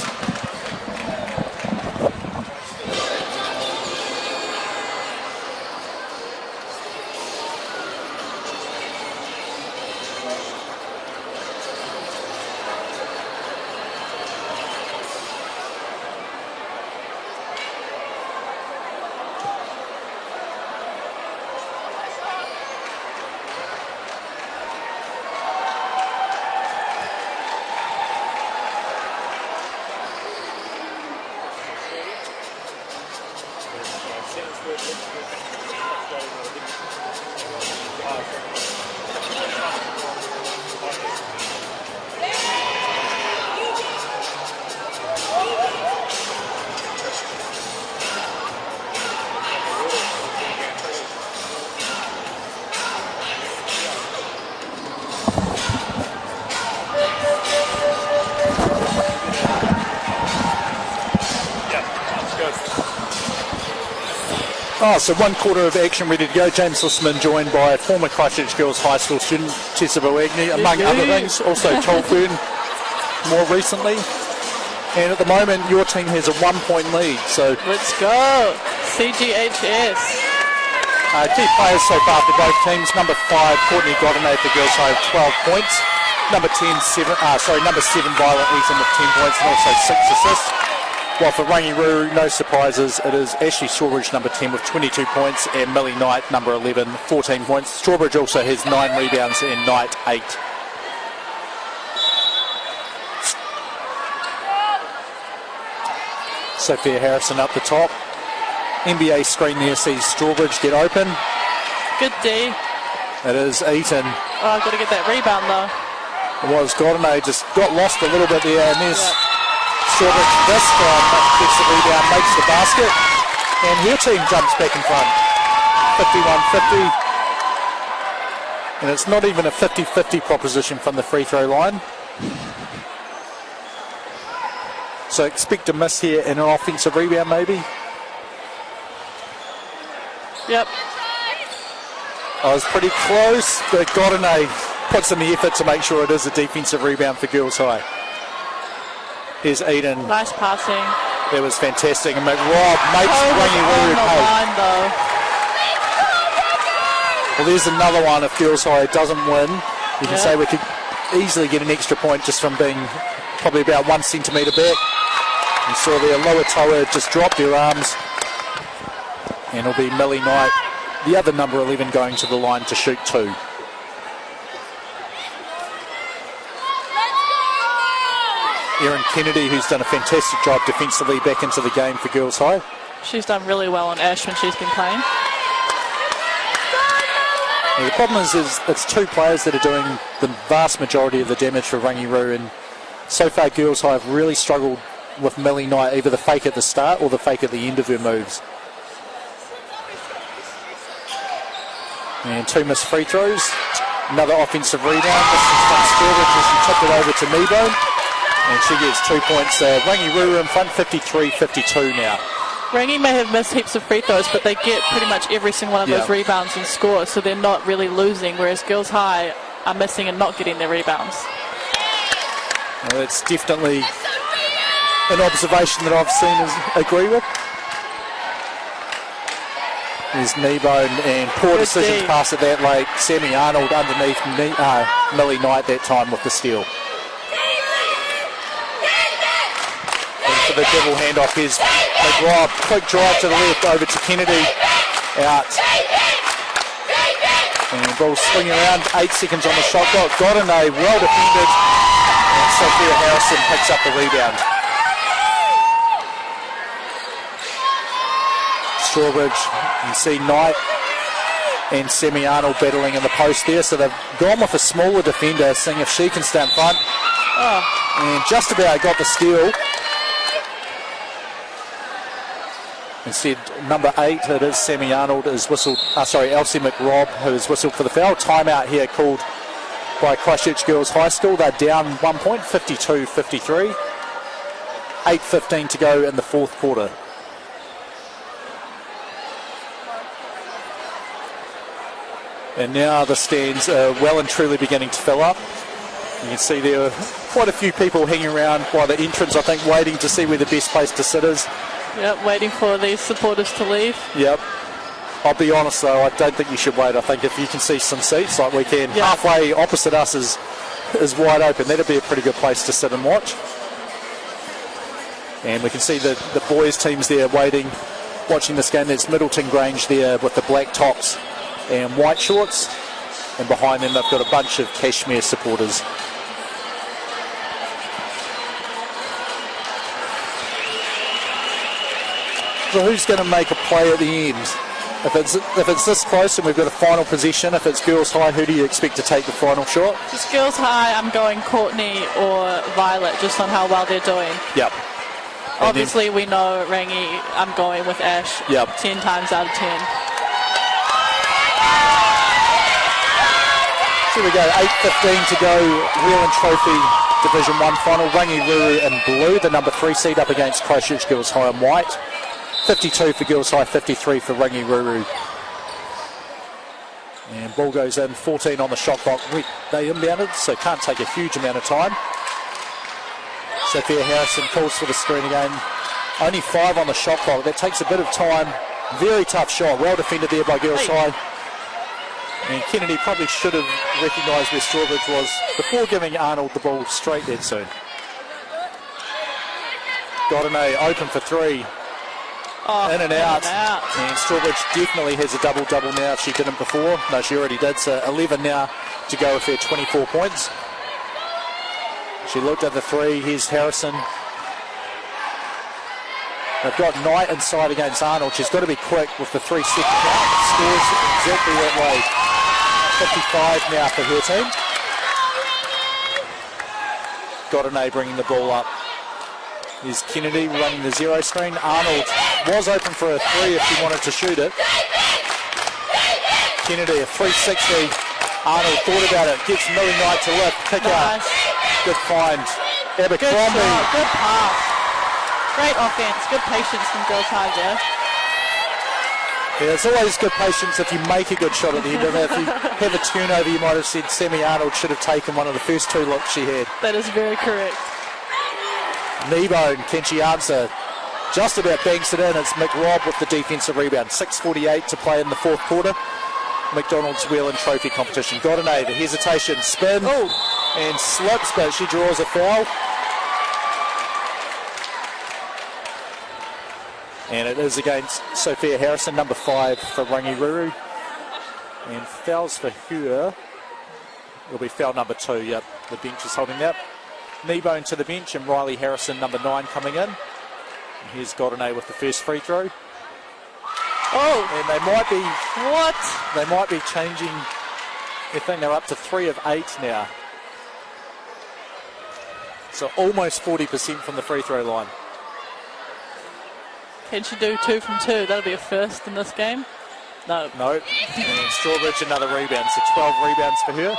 So 1 quarter of action ready to go. James Lisman joined by former Christchurch Girls High School student Tessa Boagni, among other things. Also Tolfern more recently. And at the moment your team has a 1-point lead. So let's go. CGHS. Key players so far for both teams. Number 5, Courtney Godinay for Girls High, 12 points. Number 7, Violet Eason with 10 points and also 6 assists. While for Rangi Ruru, no surprises, it is Ashley Strawbridge, number 10, with 22 points, and Millie Knight, number 11, 14 points. Strawbridge also has 9 rebounds, and Knight 8. Sophia Harrison up the top. NBA screen there sees Strawbridge get open. Good D. It is Eaton. Oh, I've got to get that rebound though. It was Godinay, just got lost a little bit there, and there's Strawbridge this time, gets the rebound, makes the basket, and her team jumps back in front. 51-50. And it's not even a 50-50 proposition from the free throw line. So expect a miss here and an offensive rebound maybe. Yep. I was pretty close, but Godinay puts in the effort to make sure it is a defensive rebound for Girls High. Here's Eden. Nice passing. It was fantastic. And McRob makes Rangi on Ruru the pay. line, though. Well, there's another one. If Girls High doesn't win, you can say we could easily get an extra point just from being probably about 1 centimetre back. You saw their lower tower just drop their arms. And it'll be Millie Knight, the other number 11, going to the line to shoot 2. Erin Kennedy, who's done a fantastic job defensively, back into the game for Girls High. She's done really well on Ash when she's been playing. Now, the problem is it's 2 players that are doing the vast majority of the damage for Rangi Ruru, and so far Girls High have really struggled with Millie Knight, either the fake at the start or the fake at the end of her moves. And 2 missed free throws. Another offensive rebound. This is from Strawbridge as she tipped it over to Nebo. And she gets 2 points there. Rangi Ruru in front, 53-52 now. Rangi may have missed heaps of free throws, but they get pretty much every single one of those rebounds and score, so they're not really losing, whereas Girls High are missing and not getting their rebounds. Well, that's definitely an observation that I've seen agree with. There's Nebo and poor decision to pass it that late. Sammy Arnold underneath Millie Knight that time with the steal. For the double handoff is McRob. Quick drive to the left over to Kennedy. Out. And ball swinging around. 8 seconds on the shot clock. Godinay well defended. And Sophia Harrison picks up the rebound. Strawbridge, you see Knight and Semi Arnold battling in the post there, so they've gone with a smaller defender, seeing if she can stay in front. And just about got the steal. Instead, number 8, it is Semi Arnold, is whistled. Elsie McRob, who is whistled for the foul. Timeout here called by Christchurch Girls High School. They're down 1 point, 52-53. 8:15 to go in the 4th quarter. And now the stands are well and truly beginning to fill up. You can see there are quite a few people hanging around by the entrance, I think, waiting to see where the best place to sit is. Yep, waiting for these supporters to leave. Yep. I'll be honest though, I don't think you should wait. I think if you can see some seats like we can, halfway opposite us is wide open. That'd be a pretty good place to sit and watch. And we can see the boys teams there watching this game. There's Middleton Grange there with the black tops and white shorts, and behind them they've got a bunch of Cashmere supporters. So who's going to make a play at the end? If it's this close and we've got a final possession, if it's Girls High, who do you expect to take the final shot? Just Girls High, I'm going Courtney or Violet, just on how well they're doing. Yep. Obviously we know Rangi, I'm going with Ash. Yep. 10 times out of 10. Here we go, 8:15 to go, Whelan Trophy Division 1 final. Rangi Ruru in blue, the number 3 seed up against Christchurch Girls High in white. 52 for Girls High, 53 for Rangi Ruru. And ball goes in, 14 on the shot clock. They inbounded, so can't take a huge amount of time. Sophia Harrison calls for the screen again. Only 5 on the shot clock. That takes a bit of time. Very tough shot. Well defended there by Girls High. And Kennedy probably should have recognised where Strawbridge was before giving Arnold the ball straight that soon. Godinay open for 3. In and out. And Strawbridge definitely has a double-double now if she didn't before. No, she already did. So 11 now to go with her 24 points. She looked at the 3. Here's Harrison. They've got Knight inside against Arnold. She's got to be quick with the 3-second count. Scores exactly that way. 55 now for her team. Godinay bringing the ball up. There's Kennedy running the 0 screen. Arnold was open for a 3 if she wanted to shoot it. Kennedy, a 360. Arnold thought about it. Gets Millie Knight to lift. Pick out. Good find. Abercrombie. Good pass. Great offense. Good patience from Girls High there. Yeah, it's always good patience if you make a good shot at the end of it. If you have a turnover, you might have said Semi Arnold should have taken one of the first 2 looks she had. That is very correct. Nebo, can she answer? Just about banks it in. It's McRob with the defensive rebound. 6:48 to play in the fourth quarter. McDonald's Whelan Trophy competition. Godinay, the hesitation, spin, and slips, but she draws a foul. And it is against Sophia Harrison, number 5 for Rangi Ruru. And fouls for her. It'll be foul number 2, yep. The bench is holding that. Kneebone to the bench, and Riley Harrison, number 9, coming in. And here's Godinay with the first free throw. And they might be... What? They might be changing... I think they're up to 3 of 8 now. So almost 40% from the free throw line. Can she do 2 from 2? That'll be a first in this game. No. No. And Strawbridge another rebound. So 12 rebounds for her.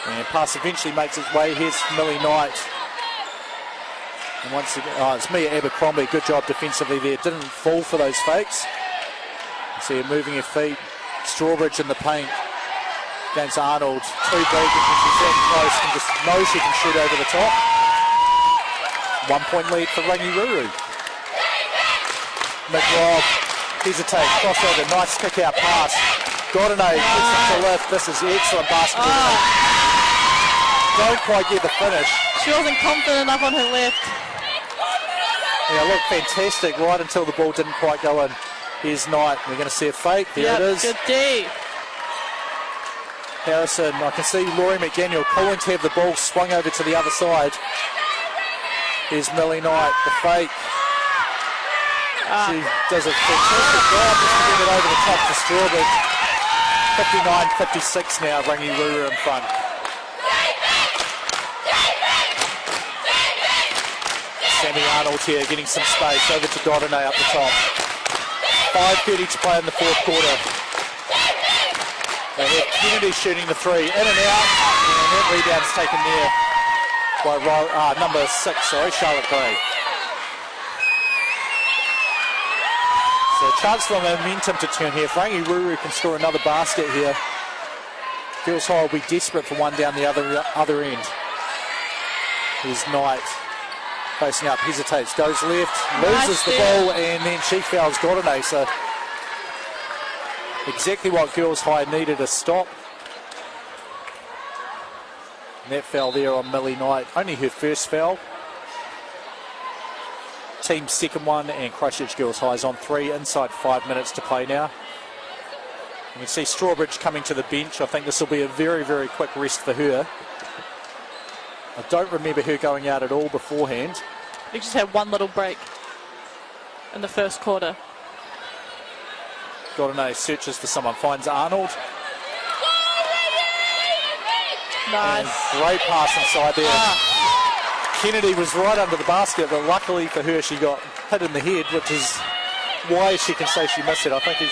And pass eventually makes its way. Here's Millie Knight. And once again, it's Mia Abercrombie. Good job defensively there. Didn't fall for those fakes. You see her moving her feet. Strawbridge in the paint against Arnold. 2 big, and she's in close and just knows she can shoot over the top. 1 point lead for Rangi Ruru. McRob, hesitate, crossover, nice kick out pass. Godinay gets it to lift. This is excellent basketball. Don't quite get the finish. She wasn't confident enough on her left. Yeah, looked fantastic right until the ball didn't quite go in. Here's Knight. We're going to see a fake. There it is. Good D. Harrison, I can see Laurie McDaniel calling to have the ball swung over to the other side. Here's Millie Knight, the fake. She does a fantastic job just to get it over the top to Strawbridge. 59-56 now, Rangi Ruru in front. Sammy Arnold here getting some space over to Godinay up the top. 5:30 to play in the fourth quarter. They have Kennedy shooting the 3 in and out, and that rebound's taken there by number 6, Charlotte Gray. So a chance for momentum to turn here. If Rangi Ruru can score another basket here, Girls High will be desperate for one down the other end. Here's Knight. Facing up, hesitates, goes left, loses the ball, and then she fouls Godinay. So exactly what Girls High needed, a stop. And that foul there on Millie Knight, only her first foul. Team's second one, and Christchurch Girls High is on 3 inside 5 minutes to play now. You can see Strawbridge coming to the bench. I think this will be a very, very quick rest for her. I don't remember her going out at all beforehand. We just had one little break in the first quarter. Godinay searches for someone, finds Arnold. Nice. And great pass inside there. Kennedy was right under the basket, but luckily for her, she got hit in the head, which is why she can say she missed it. I think she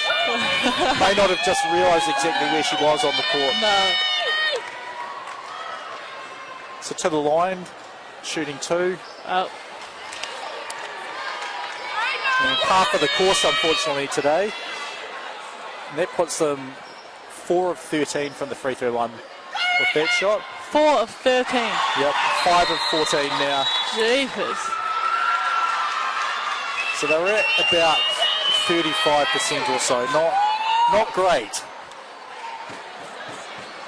may not have just realised exactly where she was on the court. No. So to the line, shooting 2. Oh. And half of the course, unfortunately, today. And that puts them 4 of 13 from the free throw line with that shot. 4 of 13. Yep, 5 of 14 now. Jeepers. So they're at about 35% or so. Not great.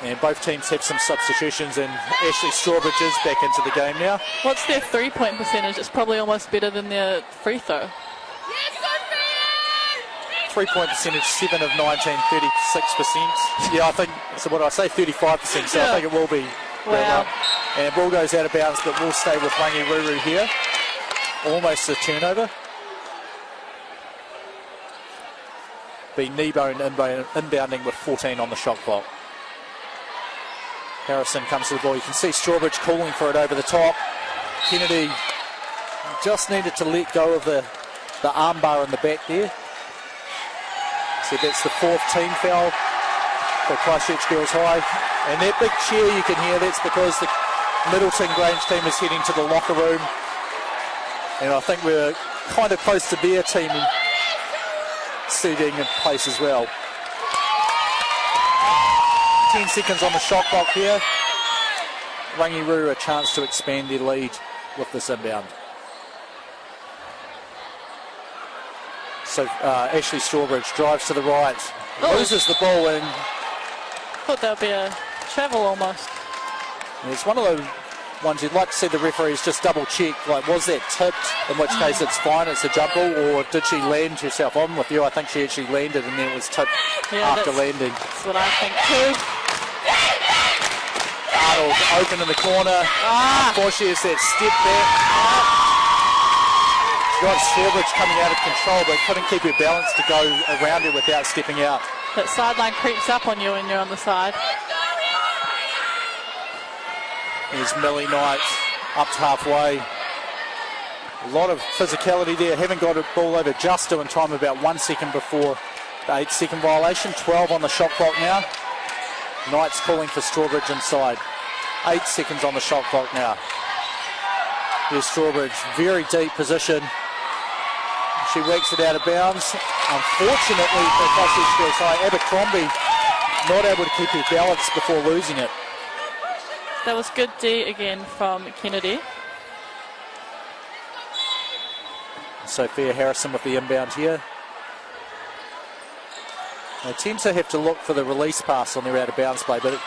And both teams have some substitutions, and Ashley Strawbridge is back into the game now. What's their 3-point percentage? It's probably almost better than their free throw. 3-point percentage, 7 of 19, 36%. Yeah, I think, so what did I say, 35%, so I think it will be. Wow. And ball goes out of bounds, but we'll stay with Rangi Ruru here. Almost a turnover. Be Kneebone inbounding with 14 on the shot clock. Harrison comes to the ball. You can see Strawbridge calling for it over the top. Kennedy just needed to let go of the arm bar in the back there. So that's the 4th team foul for Christchurch Girls High. And that big cheer you can hear, that's because the Middleton Grange team is heading to the locker room. And I think we're kind of close to their team seating in place as well. 10 seconds on the shot clock here. Rangi Ruru a chance to expand their lead with this inbound. So Ashley Strawbridge drives to the right, loses the ball, and Thought that would be a travel almost. it's one of those ones you'd like to see the referees just double check, like was that tipped, in which case it's fine, it's a jump ball, or did she land herself? On with you, I think she actually landed and then it was tipped after landing. That's what I think too. Arnold open in the corner, unfortunately it's that step back. She got Strawbridge coming out of control but couldn't keep her balance to go around her without stepping out. That sideline creeps up on you when you're on the side. There's Millie Knight up to halfway. A lot of physicality there. Haven't got a ball over just in time, about 1 second before the 8-second violation. 12 on the shot clock now. Knight's calling for Strawbridge inside. 8 seconds on the shot clock now. Here's Strawbridge, very deep position. She whacks it out of bounds. Unfortunately for Christchurch Girls High, Abercrombie not able to keep her balance before losing it. That was good D again from Kennedy. Sophia Harrison with the inbound here. They tend to have to look for the release pass on their out of bounds play, but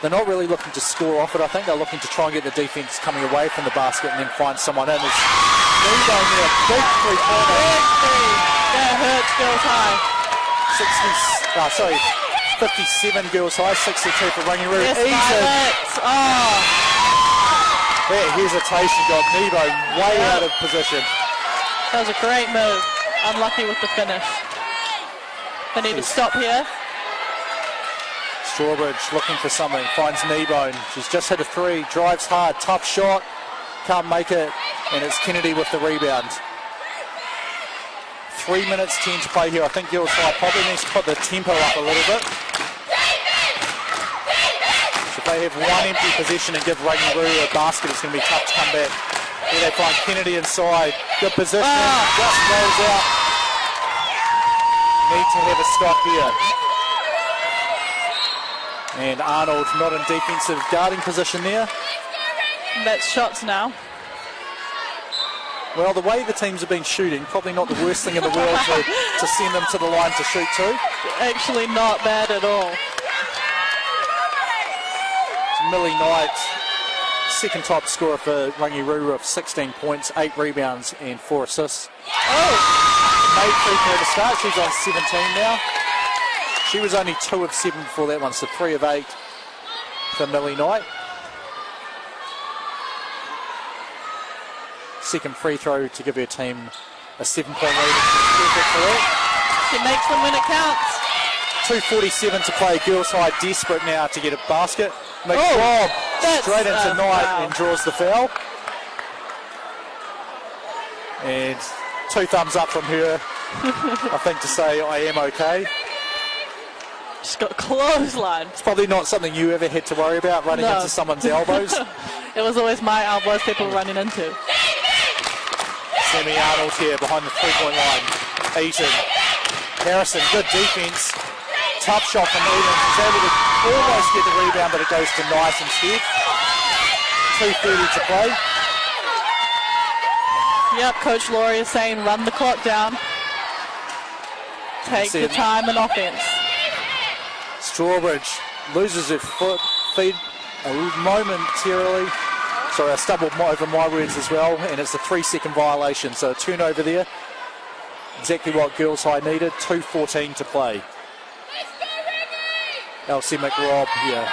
they're not really looking to score off it. I think they're looking to try and get the defence coming away from the basket and then find someone in. There's Nudo there, big three-pointer. Big three. That hurts Girls High. 57 Girls High, 62 for Rangi Ruru. Yes, Easy. oh. That hesitation got Nebo way out of position. That was a great move. Unlucky with the finish. They need to stop here. Strawbridge looking for something, finds Kneebone. She's just hit a three, drives hard, tough shot, can't make it, and it's Kennedy with the rebound. 3 minutes 10 to play here. I think Girls High probably needs to put the tempo up a little bit. If they have one empty possession and give Rangi Ruru a basket, it's going to be tough to come back. Here they find Kennedy inside, good position, just rolls out. Need to have a stop here. And Arnold not in defensive guarding position there. That's shots now. Well, the way the teams have been shooting, probably not the worst thing in the world to send them to the line to shoot to. Actually not bad at all. Millie Knight, second top scorer for Rangi Ruru of 16 points, 8 rebounds and 4 assists. Made free throw to start, she's on 17 now. She was only 2 of 7 before that one, so 3 of 8 for Millie Knight. Second free throw to give her team a 7-point lead. She makes them when it counts. 2:47 to play. Girls High desperate now to get a basket. McRob straight into Knight and draws the foul. And 2 thumbs up from her, I think, to say I am okay. She's got clothesline. It's probably not something you ever had to worry about, running into someone's elbows. It was always my elbows people were running into. Sammy Arnold here behind the 3-point line. Eaton. Harrison, good defense. Tough shot from Eden. She's able to almost get the rebound, but it goes to Nice instead. 2:30 to play. Yep, Coach Laurie is saying run the clock down. Take the time in offense. Strawbridge loses her feet momentarily. Sorry, I stumbled over my words as well, and it's a 3-second violation, so a turnover there. Exactly what Girls High needed. 2:14 to play. Elsie McRob here.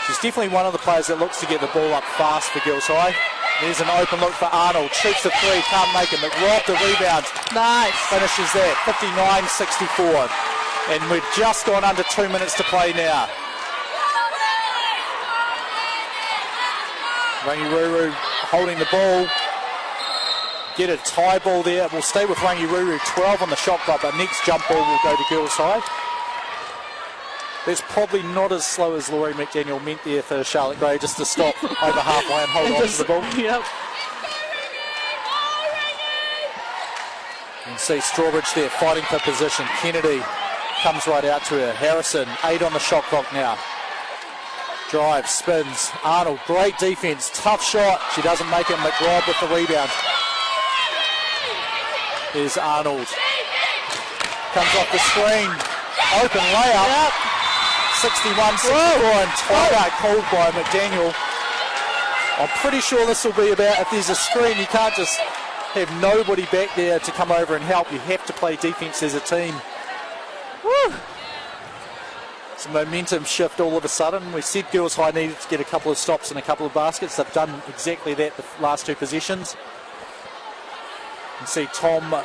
She's definitely one of the players that looks to get the ball up fast for Girls High. There's an open look for Arnold. Shoots the 3, can't make it. McRob the rebound. Nice. Finishes that. 59-64. And we've just gone under 2 minutes to play now. Rangi Ruru holding the ball. Get a tie ball there. We'll stay with Rangi Ruru. 12 on the shot clock, but next jump ball will go to Girls High. That's probably not as slow as Laurie McDaniel meant there for Charlotte Gray, just to stop over halfway and hold on to the ball. Yep. You can see Strawbridge there fighting for position. Kennedy comes right out to her. Harrison, 8 on the shot clock now. Drive, spins. Arnold, great defense, tough shot. She doesn't make it. McRob with the rebound. Here's Arnold. Comes off the screen. Open layup. 61-64 and timeout called by McDaniel. I'm pretty sure this will be about, if there's a screen, you can't just have nobody back there to come over and help. You have to play defense as a team. Woo. It's a momentum shift all of a sudden. We said Girls High needed to get a couple of stops and a couple of baskets. They've done exactly that the last two possessions. You can see Tom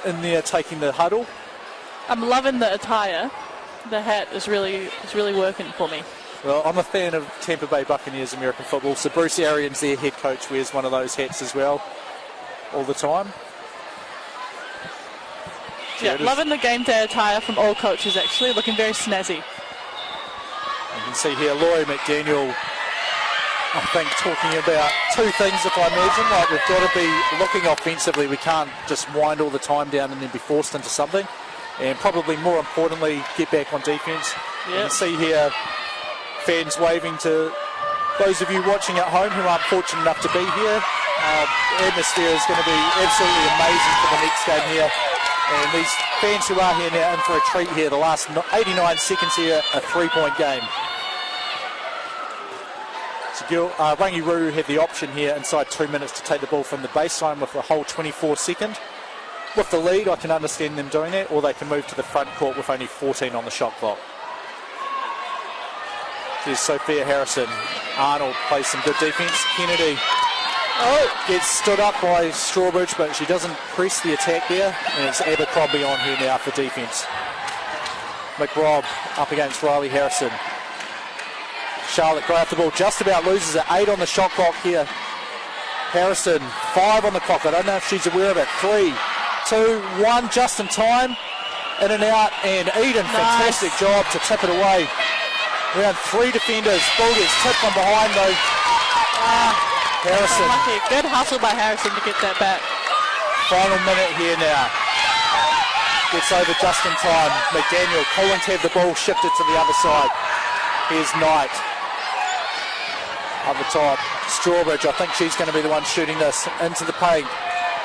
in there taking the huddle. I'm loving the attire. The hat is really working for me. Well, I'm a fan of Tampa Bay Buccaneers American football, so Bruce Arians, their head coach, wears one of those hats as well all the time. Yeah, loving the game day attire from all coaches, actually, looking very snazzy. You can see here Laurie McDaniel, I think, talking about two things, if I imagine. Like, we've got to be looking offensively. We can't just wind all the time down and then be forced into something. And probably more importantly, get back on defence. Yep. You can see here fans waving to those of you watching at home who aren't fortunate enough to be here. Atmosphere is going to be absolutely amazing for the next game here. And these fans who are here now in for a treat here. The last 89 seconds here, a 3-point game. So Rangi Ruru had the option here inside 2 minutes to take the ball from the baseline with the whole 24 second. With the lead, I can understand them doing that, or they can move to the front court with only 14 on the shot clock. Here's Sophia Harrison. Arnold plays some good defence. Kennedy gets stood up by Strawbridge, but she doesn't press the attack there, and it's Abercrombie on her now for defence. McRob up against Riley Harrison. Charlotte grabs the ball, just about loses it. 8 on the shot clock here. Harrison, 5 on the clock. I don't know if she's aware of it. 3, 2, 1, just in time. In and out, and Eden, fantastic job to tip it away. Around 3 defenders. Ball gets tipped from behind though. Harrison. Good hustle by Harrison to get that back. Final minute here now. Gets over just in time. McDaniel pulling to have the ball shifted to the other side. Here's Knight. Up the top. Strawbridge, I think she's going to be the one shooting this into the paint.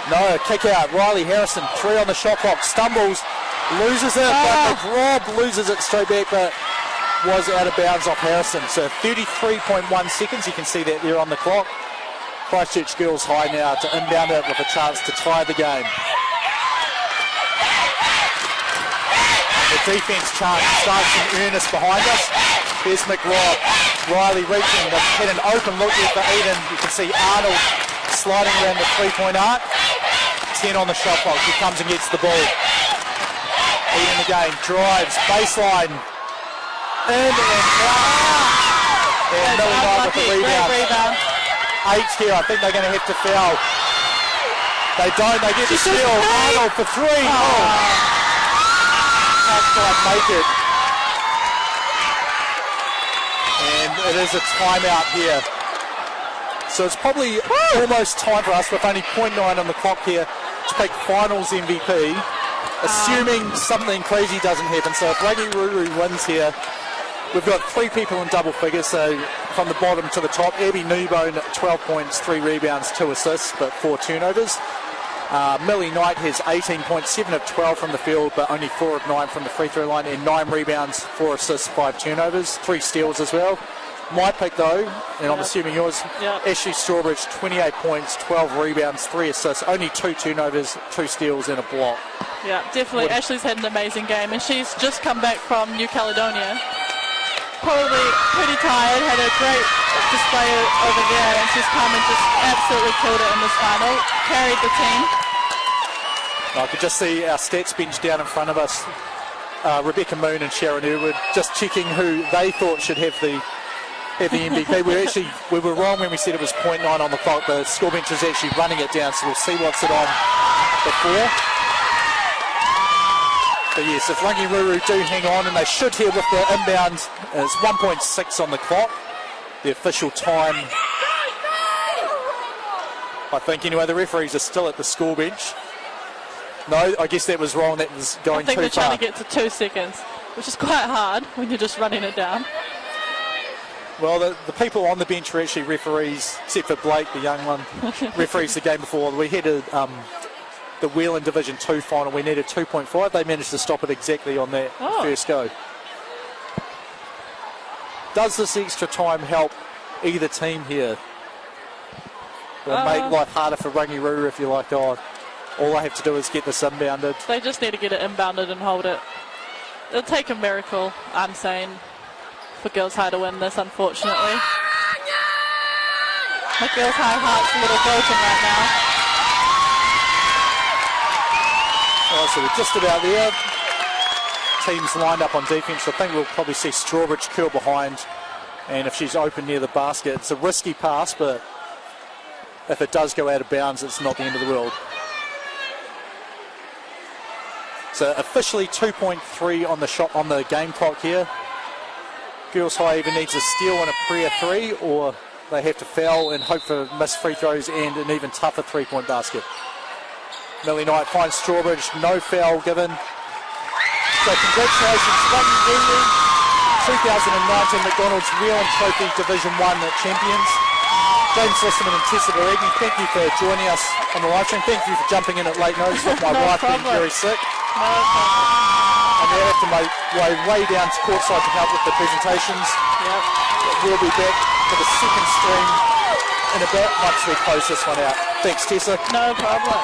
No, kick out. Riley Harrison, 3 on the shot clock. Stumbles, loses it, but McRob loses it straight back, but was out of bounds off Harrison. So 33.1 seconds. You can see that there on the clock. Christchurch Girls High now to inbound it with a chance to tie the game. The defence chance starts in earnest behind us. Here's McRob. Riley reaching. They've had an open look here for Eden. You can see Arnold sliding around the 3-point arc. 10 on the shot clock. He comes and gets the ball. Eden again. Drives. Baseline. And Millie Knight with the rebound. 8 here. I think they're going to have to foul. They don't. They get the steal. Arnold for 3. Can't quite make it. And it is a timeout here. So it's probably almost time for us, with only 0.9 on the clock here, to pick finals MVP, assuming something crazy doesn't happen. So if Rangi Ruru wins here, we've got 3 people in double figures, so from the bottom to the top. Abby Newbone, 12 points, 3 rebounds, 2 assists, but 4 turnovers. Millie Knight has 18 points, 7 of 12 from the field, but only 4 of 9 from the free throw line, and 9 rebounds, 4 assists, 5 turnovers, 3 steals as well. My pick though, and I'm assuming yours, Ashley Strawbridge, 28 points, 12 rebounds, 3 assists, only 2 turnovers, 2 steals and a block. Yeah, definitely. Ashley's had an amazing game, and she's just come back from New Caledonia. Probably pretty tired, had a great display over there, and she's come and just absolutely killed it in this final, carried the team. I could just see our stats bench down in front of us, Rebecca Moon and Sharon Irwood, just checking who they thought should have the MVP. We were wrong when we said it was 0.9 on the clock. The score bench is actually running it down, so we'll see what's it on before. But yes, if Rangi Ruru do hang on, and they should here with the inbound, it's 1.6 on the clock. The official time, I think anyway, the referees are still at the score bench. No, I guess that was wrong. That was going too far. I think they're trying to get to 2 seconds, which is quite hard when you're just running it down. Well, the people on the bench were actually referees, except for Blake, the young one, referees the game before. We had the Whelan Division 2 final. We needed 2.5. They managed to stop it exactly on that first go. Does this extra time help either team here? It'll make life harder for Rangi Ruru if you like. All I have to do is get this inbounded. They just need to get it inbounded and hold it. It'll take a miracle, I'm saying, for Girls High to win this, unfortunately. The Girls High heart's a little broken right now. So we're just about there. Teams lined up on defence. I think we'll probably see Strawbridge curl behind, and if she's open near the basket, it's a risky pass, but if it does go out of bounds, it's not the end of the world. So officially 2.3 on the shot on the game clock here. Girls High either needs a steal and a prayer 3, or they have to foul and hope for missed free throws and an even tougher 3-point basket. Millie Knight finds Strawbridge, no foul given. So congratulations, Rangi Ruru, 2019 McDonald's Whelan Trophy Division 1 champions. James Listerman and Tessa Baraghi, thank you for joining us on the live stream. Thank you for jumping in at late notice with my wife being very sick. No problem. And we have to make way down to courtside to help with the presentations. Yep. We'll be back for the second stream in a bit once we close this one out. Thanks, Tessa. No problem.